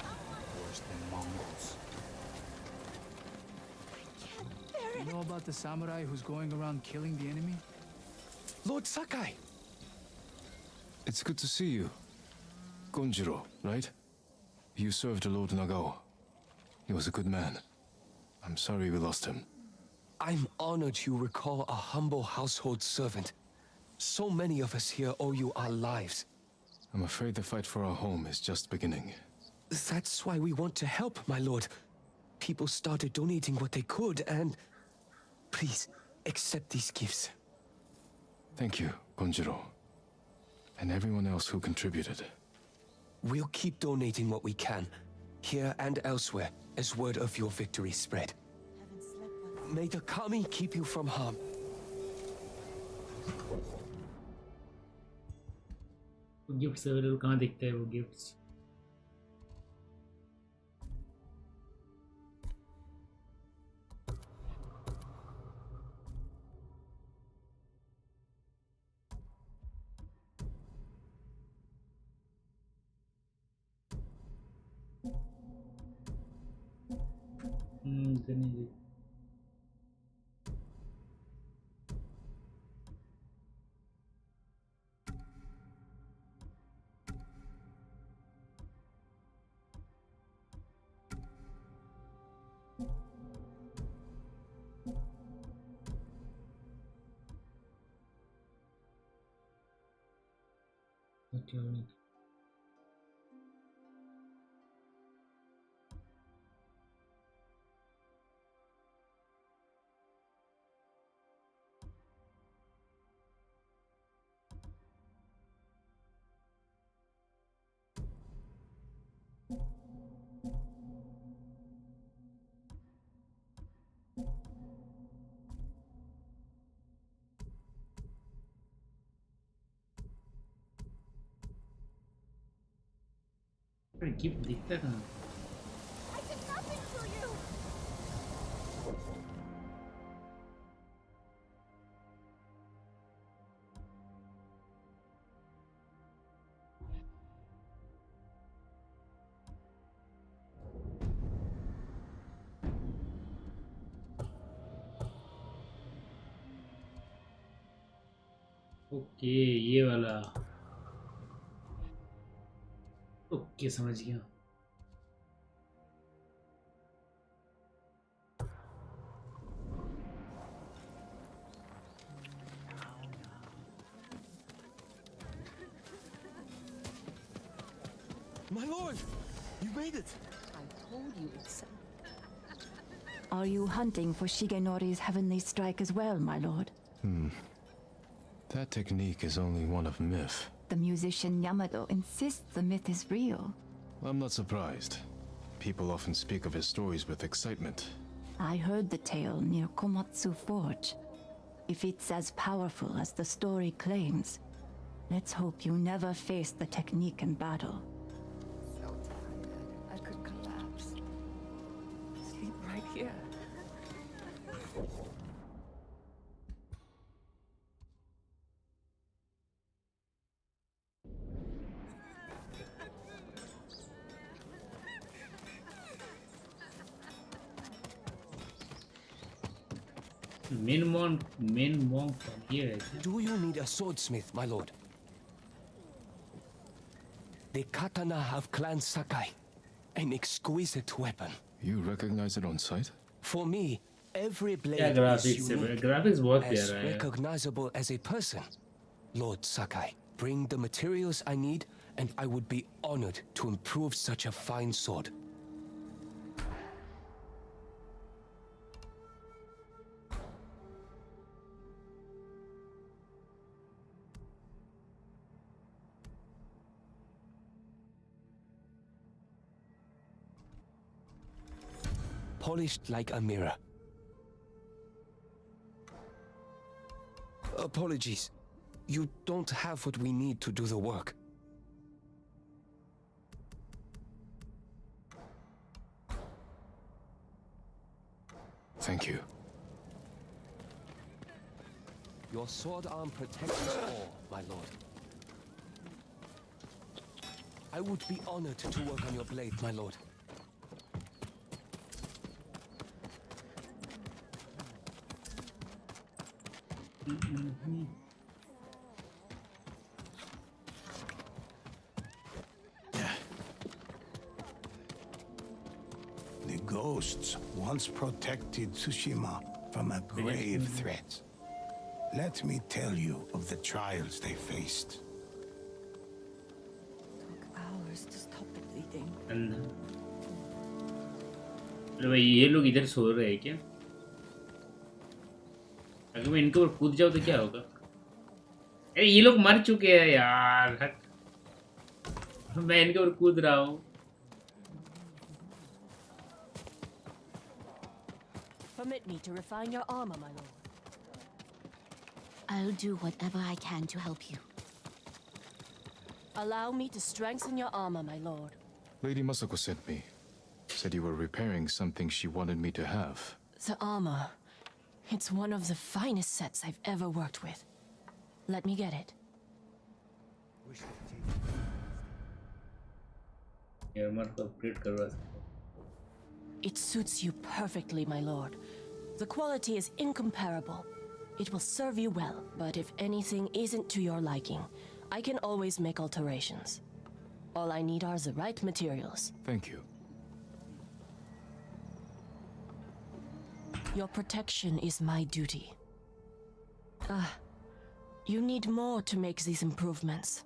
Worse than Mongols. You know about the samurai who's going around killing the enemy? Lord Sakai! It's good to see you. Gonjiro, right? You served Lord Nagao. He was a good man. I'm sorry we lost him. I'm honored you recall a humble household servant. So many of us here owe you our lives. I'm afraid the fight for our home is just beginning. That's why we want to help, my lord. People started donating what they could, and... Please, accept these gifts. Thank you, Gonjiro. And everyone else who contributed. We'll keep donating what we can, here and elsewhere, as word of your victory spread. May the Kami keep you from harm. Gifts available कहाँ दिखते हैं वो gifts? नहीं Okay. Gift दिखता कहाँ? I did nothing to you! Okay ये वाला. Okay समझ गया. My lord! You made it! I told you it's... Are you hunting for Shigenori's heavenly strike as well, my lord? That technique is only one of myth. The musician Yamado insists the myth is real. I'm not surprised. People often speak of his stories with excitement. I heard the tale near Komatsu Forge. If it's as powerful as the story claims, let's hope you never face the technique in battle. So tired. I could collapse. Sleep right here. main monk from here. Do you need a swordsmith, my lord? The katana of Clan Sakai. An exquisite weapon. You recognize it on sight? For me, every blade Yeah, is graphics, unique, graphics बहुत as प्यारा है. recognizable as a person. Lord Sakai, bring the materials I need, and I would be honored to improve such a fine sword. Polished like a mirror. Apologies. You don't have what we need to do the work. Thank you. Your sword arm protects us all, my lord. I would be honored to work on your blade, my lord. The ghosts once protected Tsushima from a grave threat. Let me tell you of the trials they faced. Took hours to stop the bleeding. अरे भाई ये लोग इधर सो रहे हैं क्या? अगर मैं इनके ऊपर कूद जाऊँ तो क्या होगा? अरे ये लोग मर चुके हैं यार. हट. मैं इनके ऊपर कूद रहा हूँ. Permit me to refine your armor, my lord. I'll do whatever I can to help you. Allow me to strengthen your armor, my lord. Lady Masako sent me. Said you were repairing something she wanted me to have. The armor. It's one of the finest sets I've ever worked with. Let me get it. It suits you perfectly, my lord. The quality is incomparable. It will serve you well, but if anything isn't to your liking, I can always make alterations. All I need are the right materials. Thank you. Your protection is my duty. You need more to make these improvements.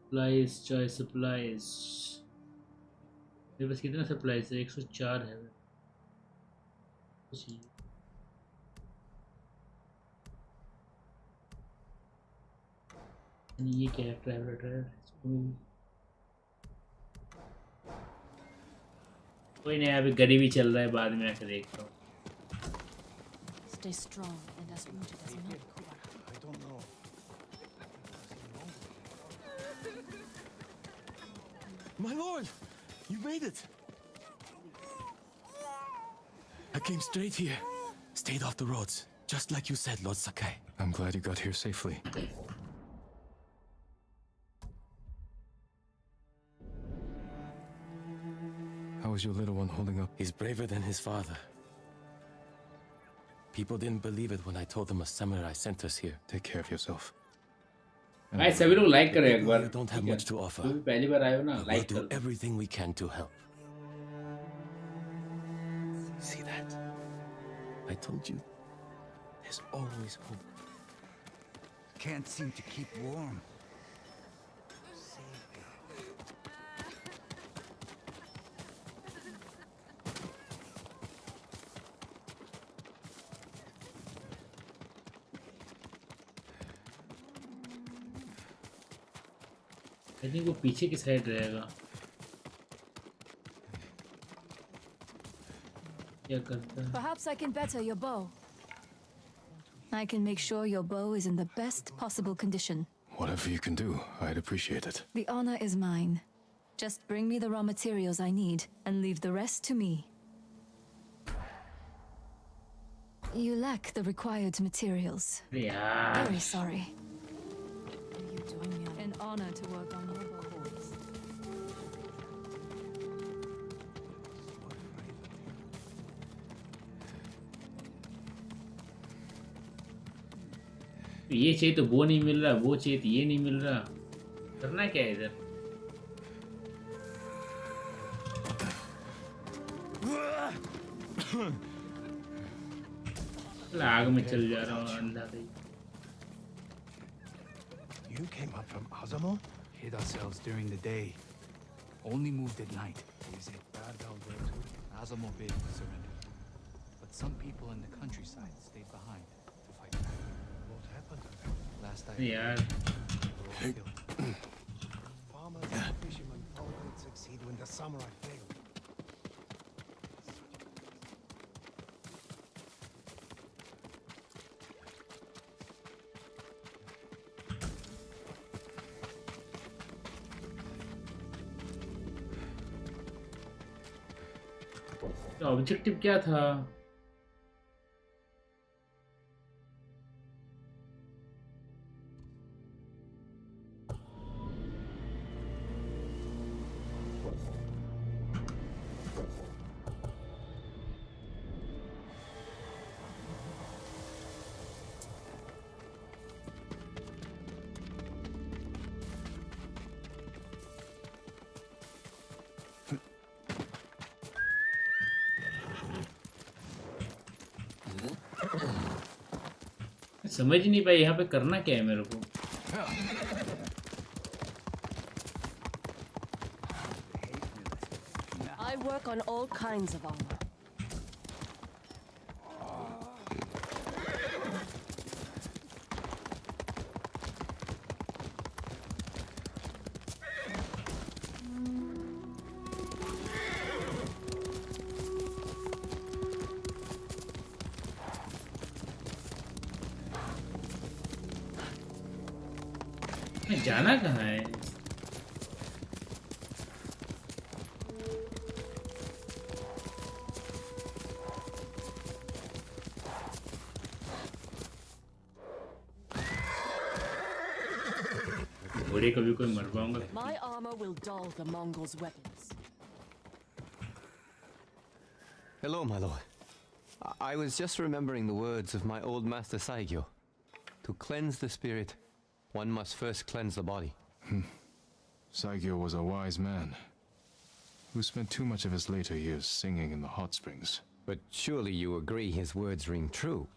Supplies, choice supplies. मेरे पास कितना supplies है? 104 है. ये क्या है? Traveller driver. कोई नहीं, अभी गरीबी चल रहा है, बाद में आकर देखता हूँ. Stay strong and as rooted as milk. I don't know. My lord! You made it! I came straight here. Stayed off the roads. Just like you said, Lord Sakai. I'm glad you got here safely. How is your little one holding up? He's braver than his father. People didn't believe it when I told them a samurai sent us here. Take care of yourself. भाई सभी लोग like करें एक बार. You don't have much to offer. पहली बार आए हो ना, We'll like do करो. everything we can to help. See that? I told you. There's always hope. Can't seem to keep warm. I think वो पीछे की साइड रहेगा. क्या करता है? Perhaps I can better your bow. I can make sure your bow is in the best possible condition. Whatever you can do, I'd appreciate it. The honor is mine. Just bring me the raw materials I need and leave the rest to me. You lack the required materials. यार. Very sorry. Will you join me? An honor to work on your bows. ये चाहिए तो वो नहीं मिल रहा, वो चाहिए तो ये नहीं मिल रहा, करना क्या है इधर? आग में चल जा रहा हूँ अंधा कहीं। You came up from Azamo? Hid ourselves during the day. Only moved at night. Is it bad down there too? Azamo bid to surrender. But some people in the countryside stayed behind to fight back. What happened to them? Last I यार they were all killed. Farmers and fishermen only succeed when the samurai fail. तो objective क्या था? समझ नहीं पाई यहाँ पे करना क्या है मेरे को। I work on all kinds of armor. जाना कहाँ है? घोड़े कभी कोई मर पाऊंगा? My armor will dull the Mongols' weapons. Hello, my lord. I was just remembering the words of my old master Saigyo. To cleanse the spirit, one must first cleanse the body. Saigyo was a wise man who spent too much of his later years singing in the hot springs. But surely you agree his words ring true.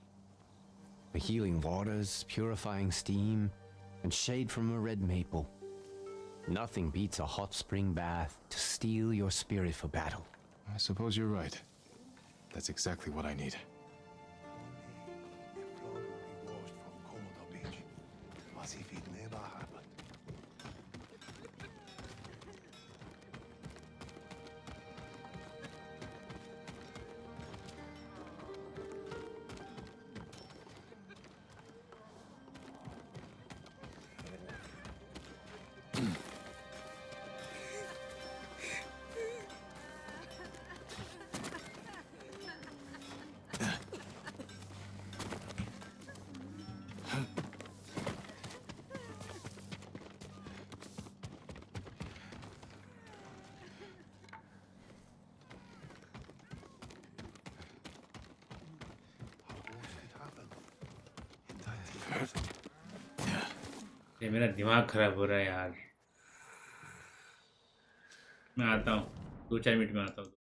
The healing waters, purifying steam, and shade from a red maple. Nothing beats a hot spring bath to steel your spirit for battle. I suppose you're right. That's exactly what I need. The flood will be washed from Komodo Beach, as if it never happened. ये मेरा दिमाग खराब हो रहा है यार। मैं आता हूँ, 2-4 मिनट में आता हूँ।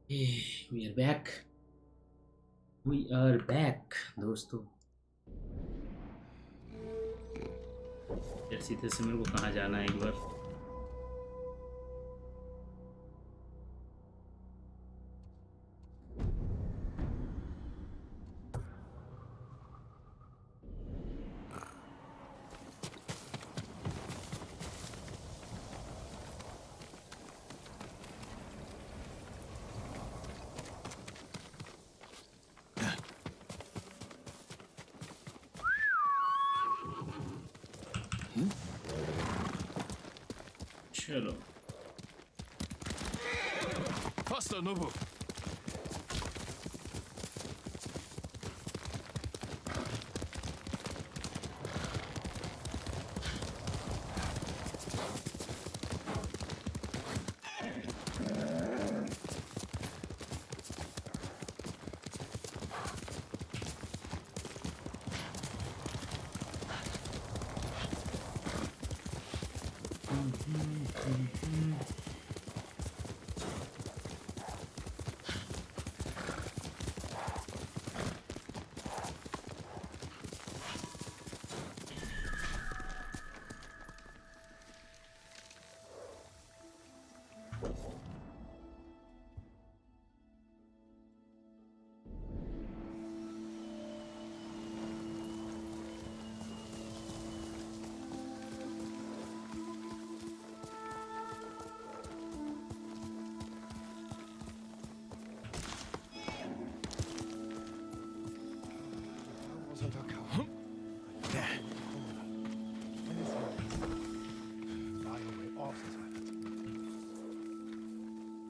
We are back. We are back, दोस्तों। यार सीधे से मेरे को कहाँ जाना है एक बार? चलो। Faster, Nobu.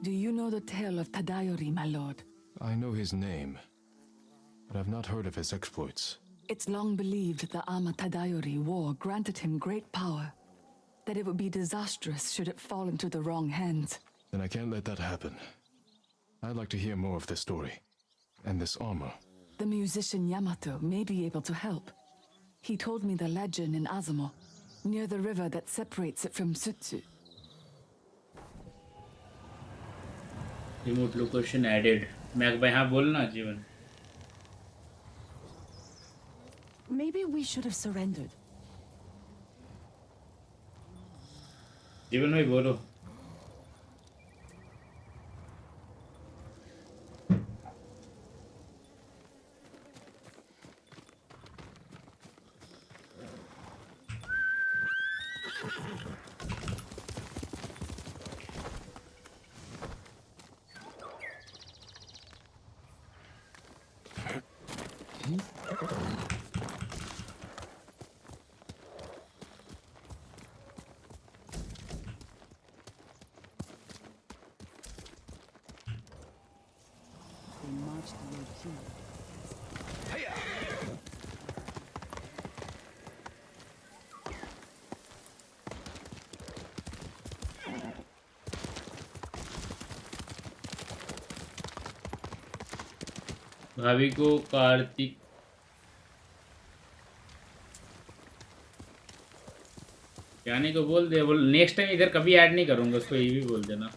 Do you know the tale of Tadayori, my lord? I know his name, but I've not heard of his exploits. It's long believed the Ama Tadayori war granted him great power, that it would be disastrous should it fall into the wrong hands. Then I can't let that happen. I'd like to hear more of this story, and this armor. The musician Yamato may be able to help. He told me the legend in Azamo, near the river that separates it from Sutsu. Remote location added. Mac भाई हाँ बोलना जीवन. Maybe we should have surrendered. जीवन भाई बोलो. भाभी को कार्तिक जाने को बोल दे. बोल नेक्स्ट टाइम इधर कभी ऐड नहीं करूंगा उसको, ये भी बोल देना.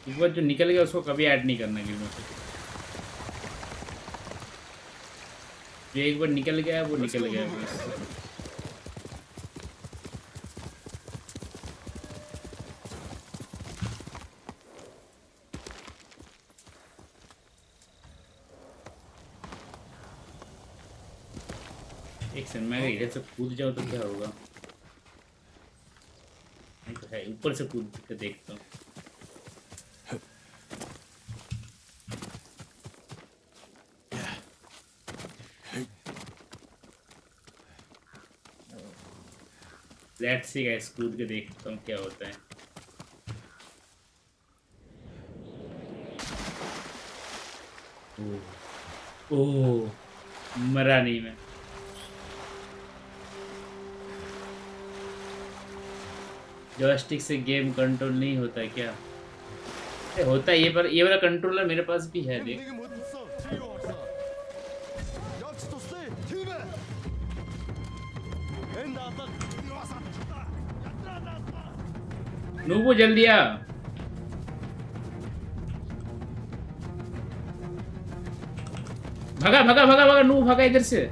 एक बार जो निकल गया उसको कभी ऐड नहीं करना गेम में. जो एक बार निकल गया वो निकल गया बस. एक सेकंड मैं इधर से कूद जाऊँ तो क्या होगा? नहीं तो है, ऊपर से कूद के देखता हूँ. लेट्स सी गाइस, कूद के देखता हूँ क्या होता है. ओह मरा नहीं मैं. जॉयस्टिक से गेम कंट्रोल नहीं होता है क्या? होता है ये, पर ये वाला कंट्रोलर मेरे पास भी है. देख नूबू जल्दी आ. भागा भागा भागा भागा नू भागा इधर से।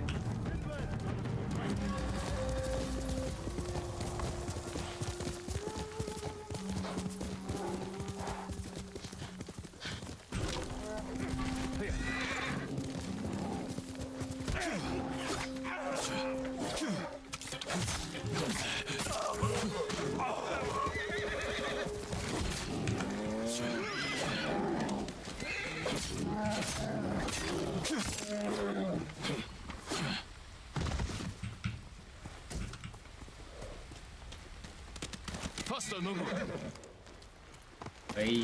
Faster, Nobu. भाई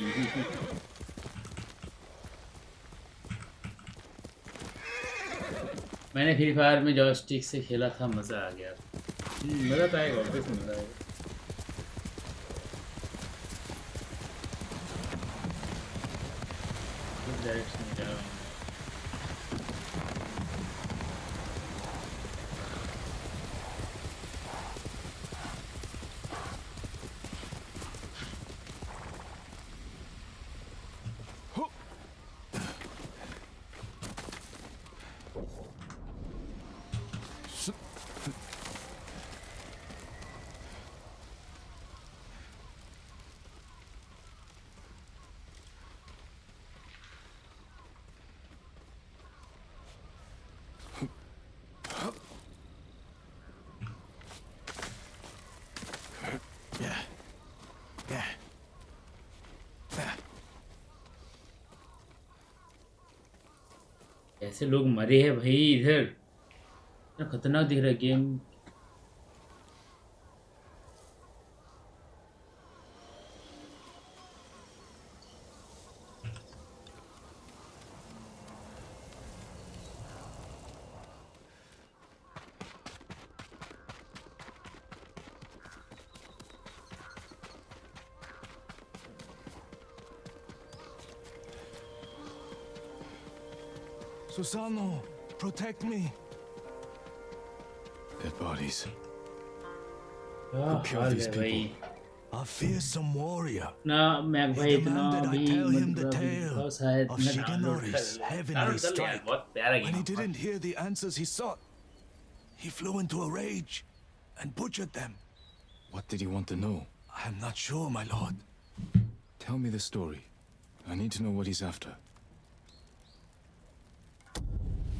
मैंने फ्री फायर में जॉयस्टिक से खेला था, मज़ा आ गया। मज़ा तो आएगा, ऑब्वियसली मज़ा आएगा। किस डायरेक्शन में जा रहा हूँ? ऐसे लोग मरे हैं भाई इधर, इतना खतरनाक दिख रहा है game. Susano, protect me. Dead bodies. Who killed these people? A fearsome warrior. ना मैक भाई He इतना demanded I भी tell him the मतलब tale शायद of मैं डाउनलोड Shigenori's कर heavenly डाउनलोड कर लिया, strike. बहुत प्यारा When he game. didn't hear the answers he sought, he flew into a rage and butchered them. What did he want to know? I am not sure, my lord. Tell me the story. I need to know what he's after.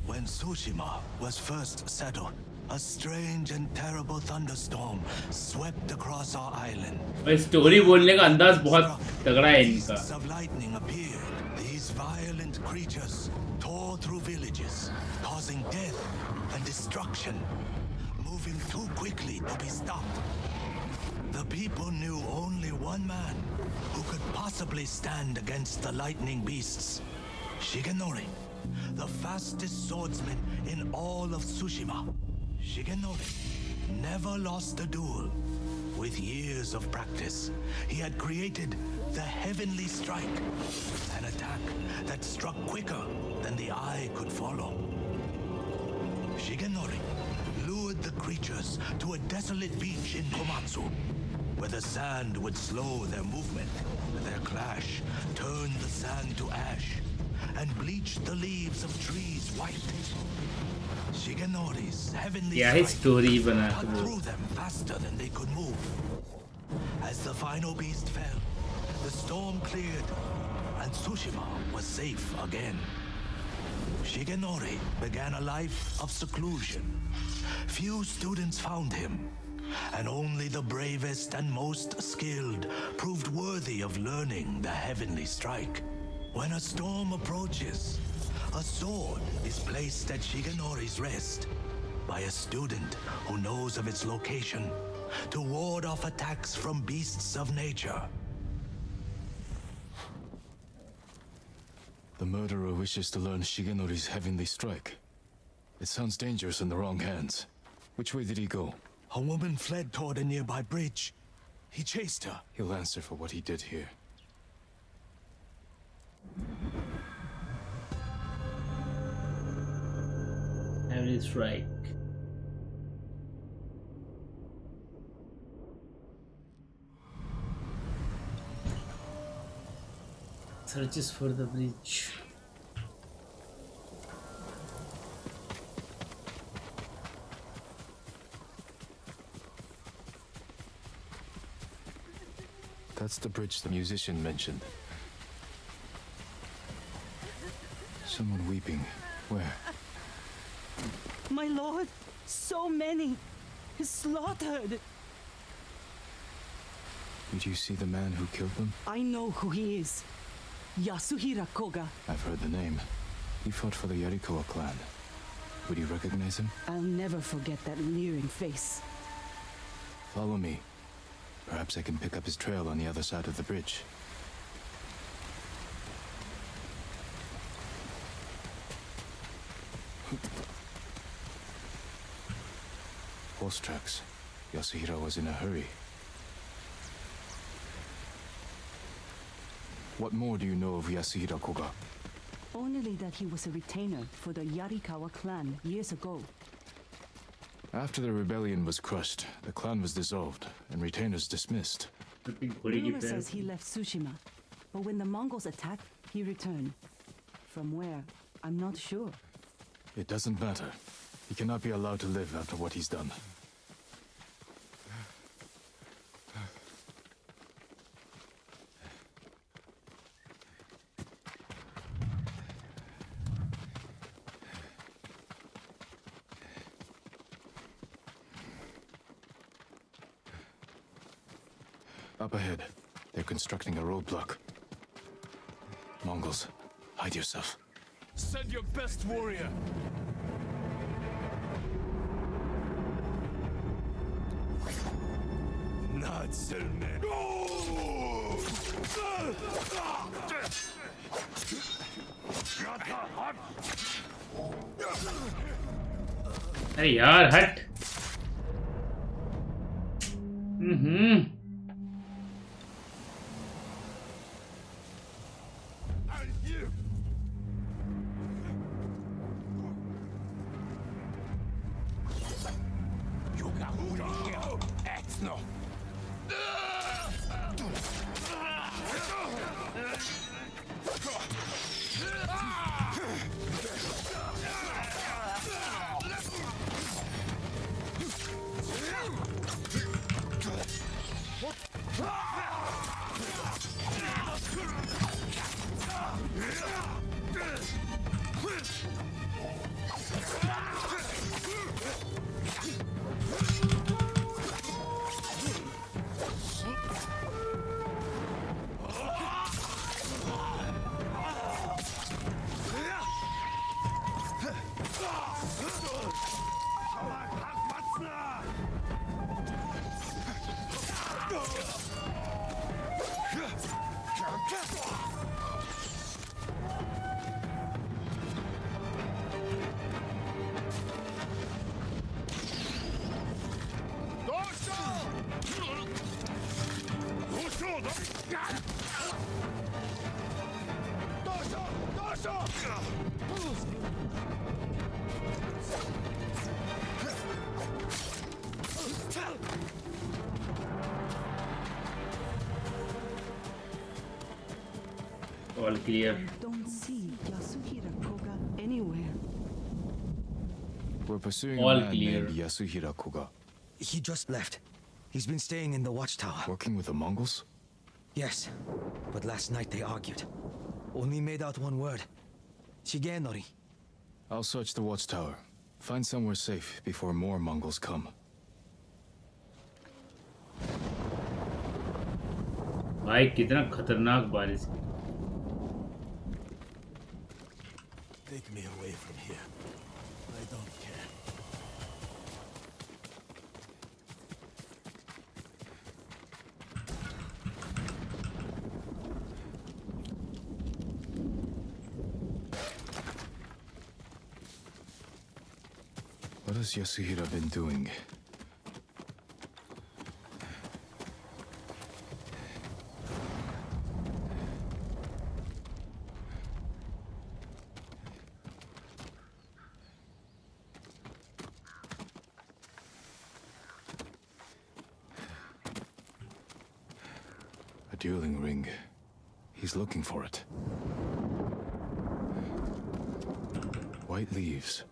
When Tsushima was first settled, a strange and terrible thunderstorm swept across our island. भाई story बोलने का अंदाज बहुत तगड़ा है इनका। Beasts of lightning appeared. These violent creatures tore through villages, causing death and destruction, moving too quickly to be stopped. The people knew only one man who could possibly stand against the lightning beasts. Shigenori, the fastest swordsman in all of Tsushima. Shigenori never lost a duel. With years of practice, he had created the Heavenly Strike, an attack that struck quicker than the eye could follow. Shigenori lured the creatures to a desolate beach in Komatsu, where the sand would slow their movement. Their clash turned the sand to ash and bleached the leaves of trees white. Shigenori's heavenly story बना cut through them faster than they could move. As the final beast fell, the storm cleared, and Tsushima was safe again. Shigenori began a life of seclusion. Few students found him, and only the bravest and most skilled proved worthy of learning the Heavenly Strike. When a storm approaches, a sword is placed at Shigenori's rest by a student who knows of its location to ward off attacks from beasts of nature. The murderer wishes to learn Shigenori's Heavenly Strike. It sounds dangerous in the wrong hands. Which way did he go? A woman fled toward a nearby bridge. He chased her. He'll answer for what he did here. Heavenly Strike. Searches for the bridge. That's the bridge the musician mentioned. Someone weeping. Where? My lord, so many. Slaughtered. Did you see the man who killed them? I know who he is. Yasuhira Koga. I've heard the name. He fought for the Yarikawa clan. Would you recognize him? I'll never forget that leering face. Follow me. Perhaps I can pick up his trail on the other side of the bridge. Horse tracks. Yasuhira was in a hurry. What more do you know of Yasuhira Koga? Only that he was a retainer for the Yarikawa clan years ago. After the rebellion was crushed, the clan was dissolved and retainers dismissed. Rumor says he left Tsushima, but when the Mongols attacked, he returned. From where? I'm not sure. It doesn't matter. He cannot be allowed to live after what he's done. Up ahead, they're constructing a roadblock. Mongols, hide yourself. Send your best warrior! Not Selman. अरे यार हट All clear. I don't see Yasuhira Koga anywhere. We're pursuing All a man clear. named Yasuhira Koga. He just left. He's been staying in the watchtower. Working with the Mongols? Yes, but last night they argued. Only made out one word. Shigenori. I'll search the watchtower. Find somewhere safe before more Mongols come. भाई कितना खतरनाक बारिश की Take me away from here. I don't care. What has Yasuhira been doing? A dueling ring. He's looking for it. White leaves,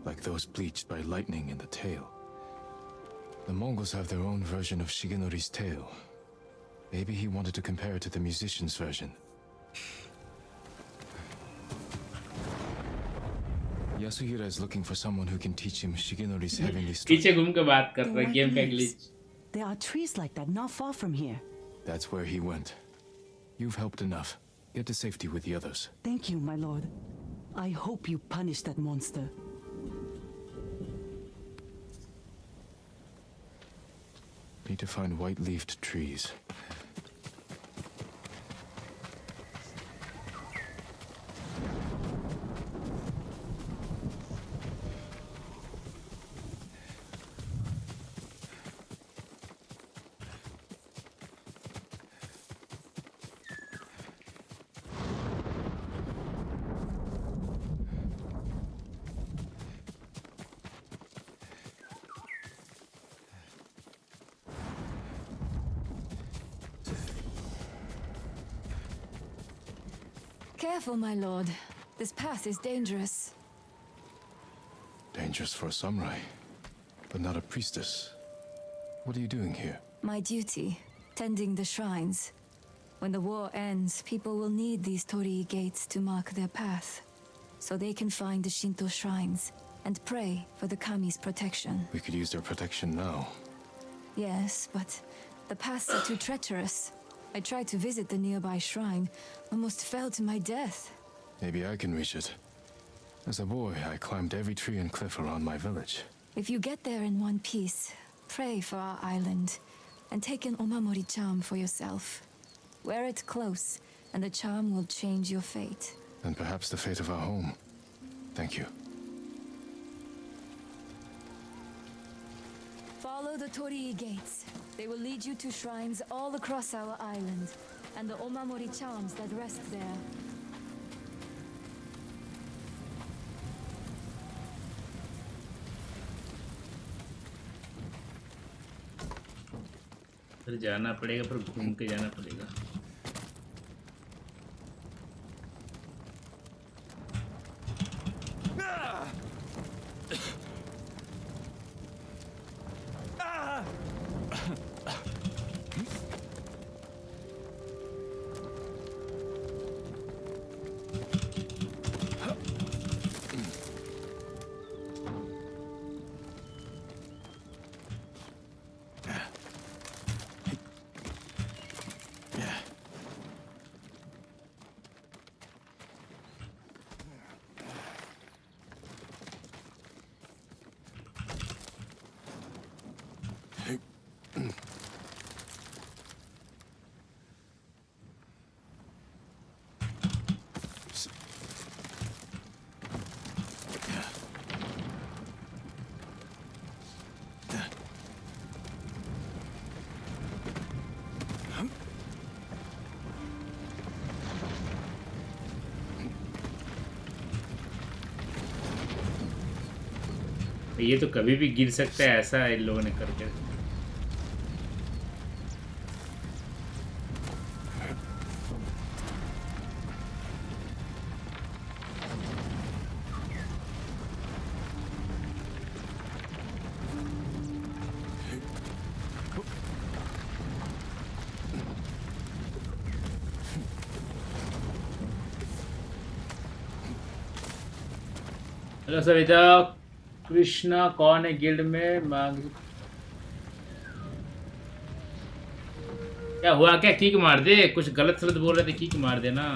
like those bleached by lightning in the tail. The Mongols have their own version of Shigenori's tale. Maybe he wanted to compare it to the musician's version. Yasuhira is looking for someone who can teach him Shigenori's heavenly story. पीछे घूम के बात कर रहा है, game का glitch. There are trees like that not far from here. That's where he went. You've helped enough. Get to safety with the others. Thank you, my lord. I hope you punish that monster. Need to find white-leafed trees. Careful, my lord. This path is dangerous. Dangerous for a samurai, but not a priestess. What are you doing here? My duty, tending the shrines. When the war ends, people will need these torii gates to mark their path, so they can find the Shinto shrines and pray for the kami's protection. We could use their protection now. Yes, but the paths are too treacherous. I tried to visit the nearby shrine, almost fell to my death. Maybe I can reach it. As a boy, I climbed every tree and cliff around my village. If you get there in one piece, pray for our island, and take an omamori charm for yourself. Wear it close, and the charm will change your fate. And perhaps the fate of our home. Thank you. Follow the torii gates. They will lead you to shrines all across our island, and the omamori charms that rest there. फिर जाना पड़ेगा, फिर घूम के जाना पड़ेगा. ये तो कभी भी गिर सकता है, ऐसा इन लोगों ने करके. हेलो सविता. कृष्णा कौन है गिल्ड में? मांग क्या हुआ? क्या किक मार दे? कुछ गलत सलत बोल रहे थे, किक मार देना.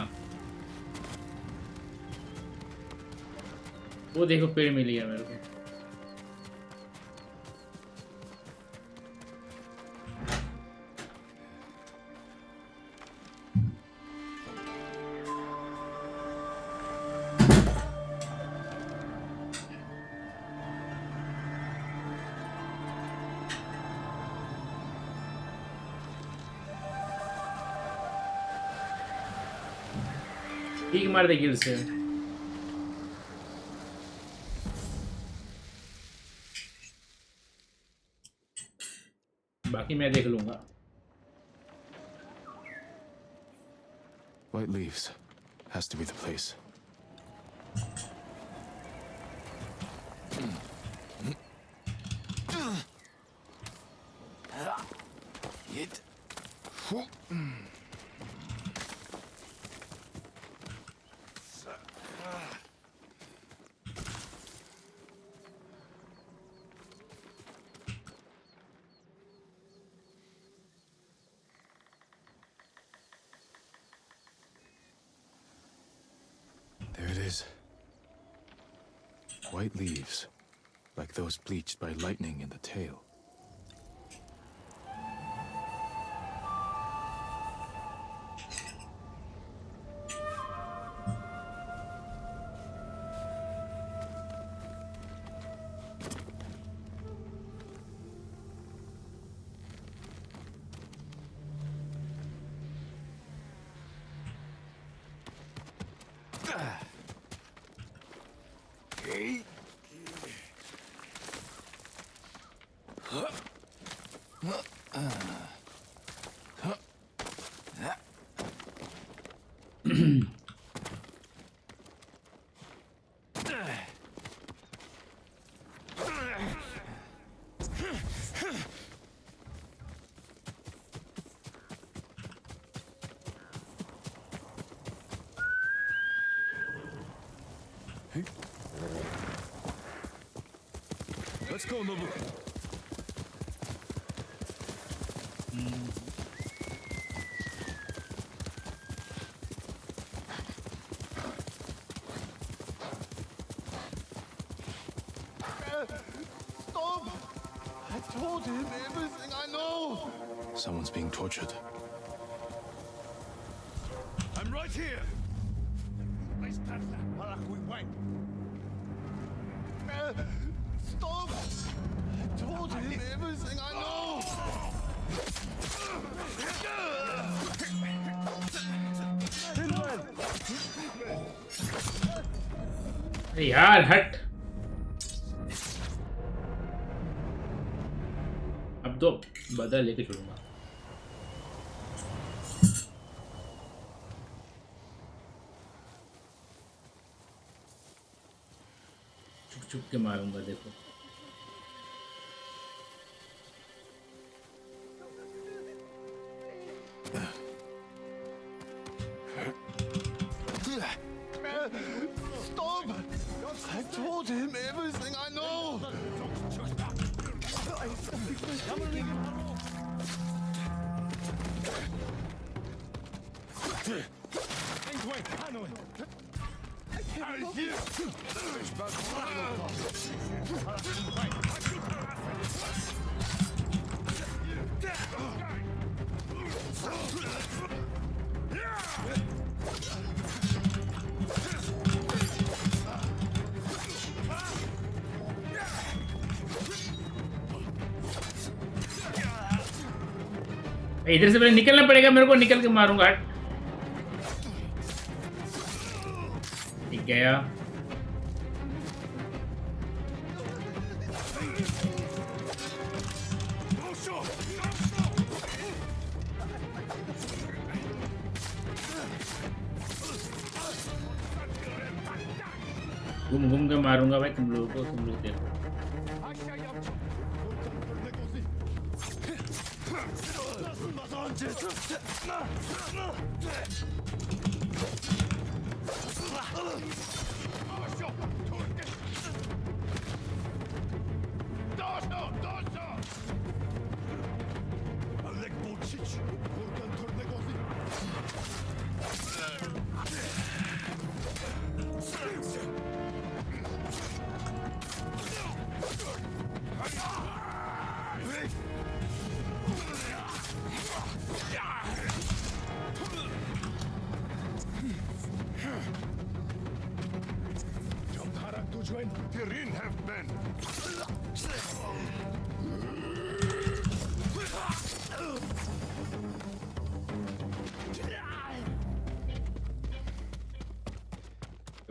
वो देखो पेड़ मिल गया मेरे को. ठीक मार दे गिल से. बाकी मैं देख लूंगा. White leaves. Has to be the place. white leaves, like those bleached by lightning in the tail. Let's go, Nobu. Stop! I told him everything I know! Someone's being tortured. I'm right here. Stop! I told him everything I know! अरे यार हट। अब तो बदल लेके छोड़ूंगा। छुप छुप के मारूंगा देखो। Stop! I told him everything I know! इधर से पहले निकलना पड़ेगा मेरे को, निकल के मारूंगा। हट ठीक गया। घूम घूम के मारूंगा भाई तुम लोगों को, तुम लोग देखो।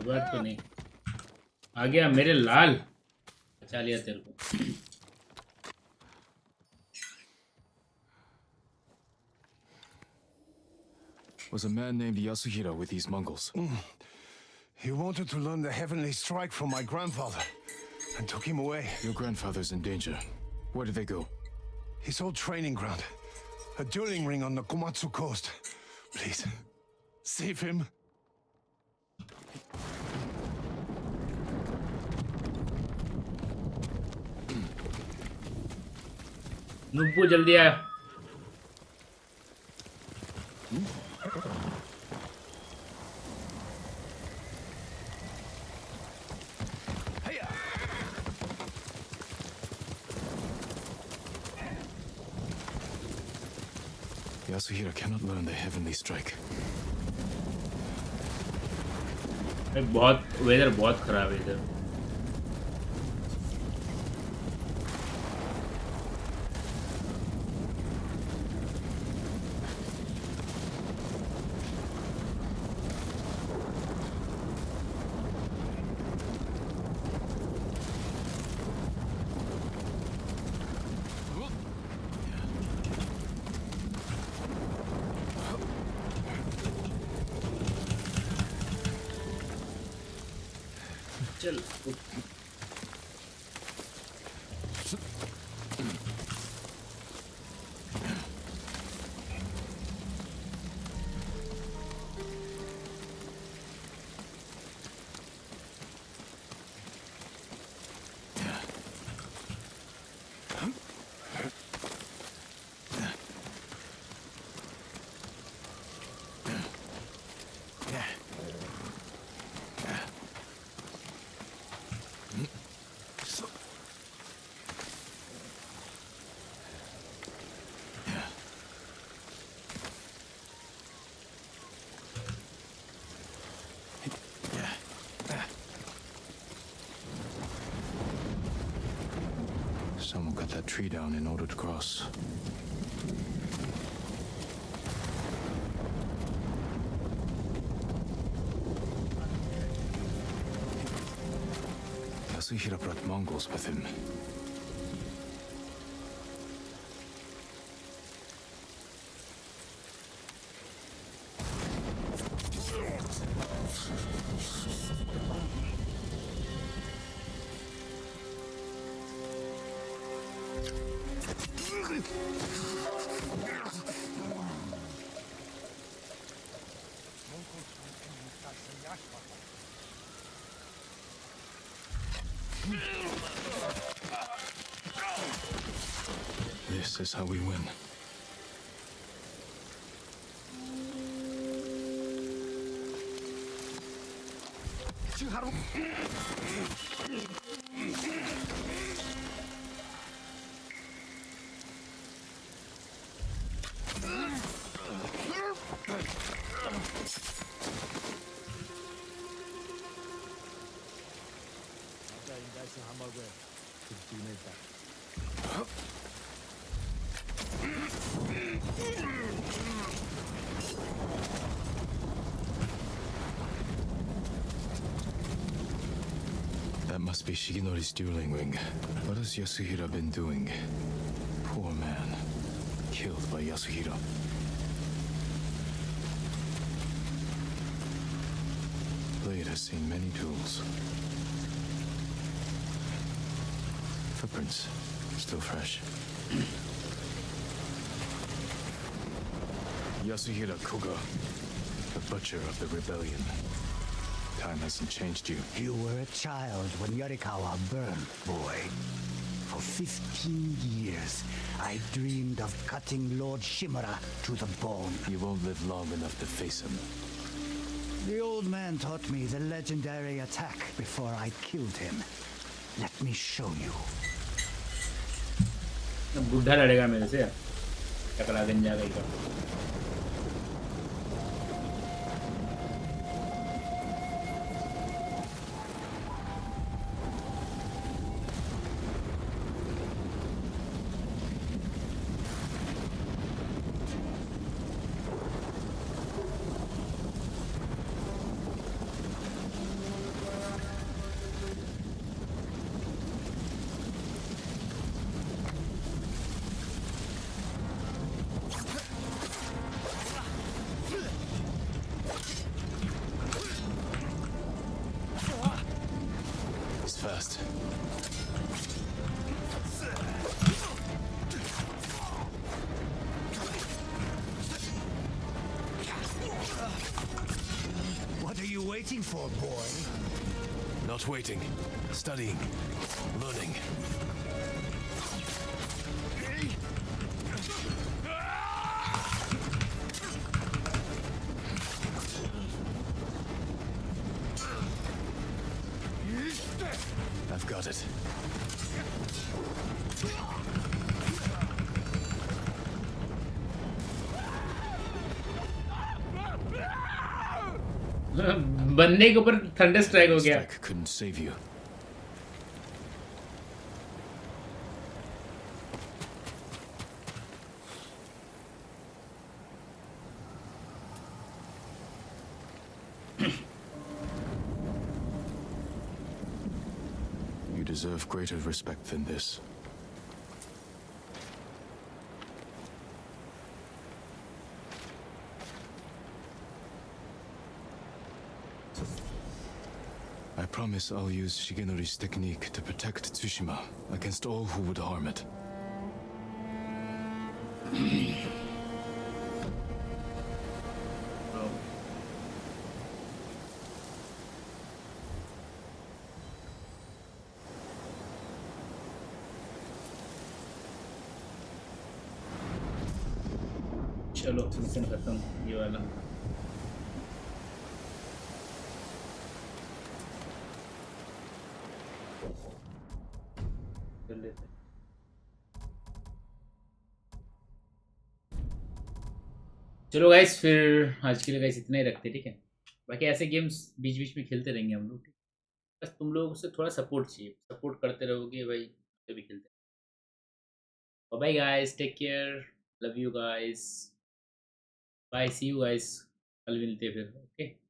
बात तो नहीं आ गया मेरे लाल, बचा लिया तेरे को। Was a man named Yasuhira with these Mongols. He wanted to learn the heavenly strike from my grandfather and took him away. Your grandfather's in danger. Where did they go? His old training ground. A dueling ring on the Komatsu coast. Please, save him. नुब्बू जल्दी आया। Yasuhiro cannot learn the heavenly strike. बहुत weather बहुत खराब है इधर. चल Someone cut that tree down in order to cross. Yasuhiro brought Mongols with him. This is how we win. That must be Shigenori's dueling ring. What has Yasuhiro been doing? Poor man. Killed by Yasuhiro. Blade has seen many duels. Footprints. Still fresh. Yasuhiro Koga. The butcher of the rebellion. Time hasn't changed you. You were a child when Yorikawa burned, boy. For 15 years, I dreamed of cutting Lord Shimura to the bone. You won't live long enough to face him. The old man taught me the legendary attack before I killed him. Let me show you. बुढ़ा लड़ेगा मेरे से टकरा गंजा गई का Fast. What are you waiting for, boy? Not waiting. Studying. Learning. I've got it. बंदे के ऊपर थंडर स्ट्राइक हो गया। Strike couldn't save you. You deserve greater respect than this. I promise I'll use Shigenori's technique to protect Tsushima against all who would harm it. चलो mission खत्म ये वाला। कर लेते हैं। चलो गाइस फिर आज के लिए गाइस इतना ही रखते हैं, ठीक है। बाकी ऐसे गेम्स बीच बीच में खेलते रहेंगे हम लोग, बस तुम लोगों से थोड़ा सपोर्ट चाहिए, सपोर्ट करते रहोगे भाई तो भी खेलते। Bye guys, take care, love you guys, bye, see you guys, कल मिलते हैं फिर, ओके।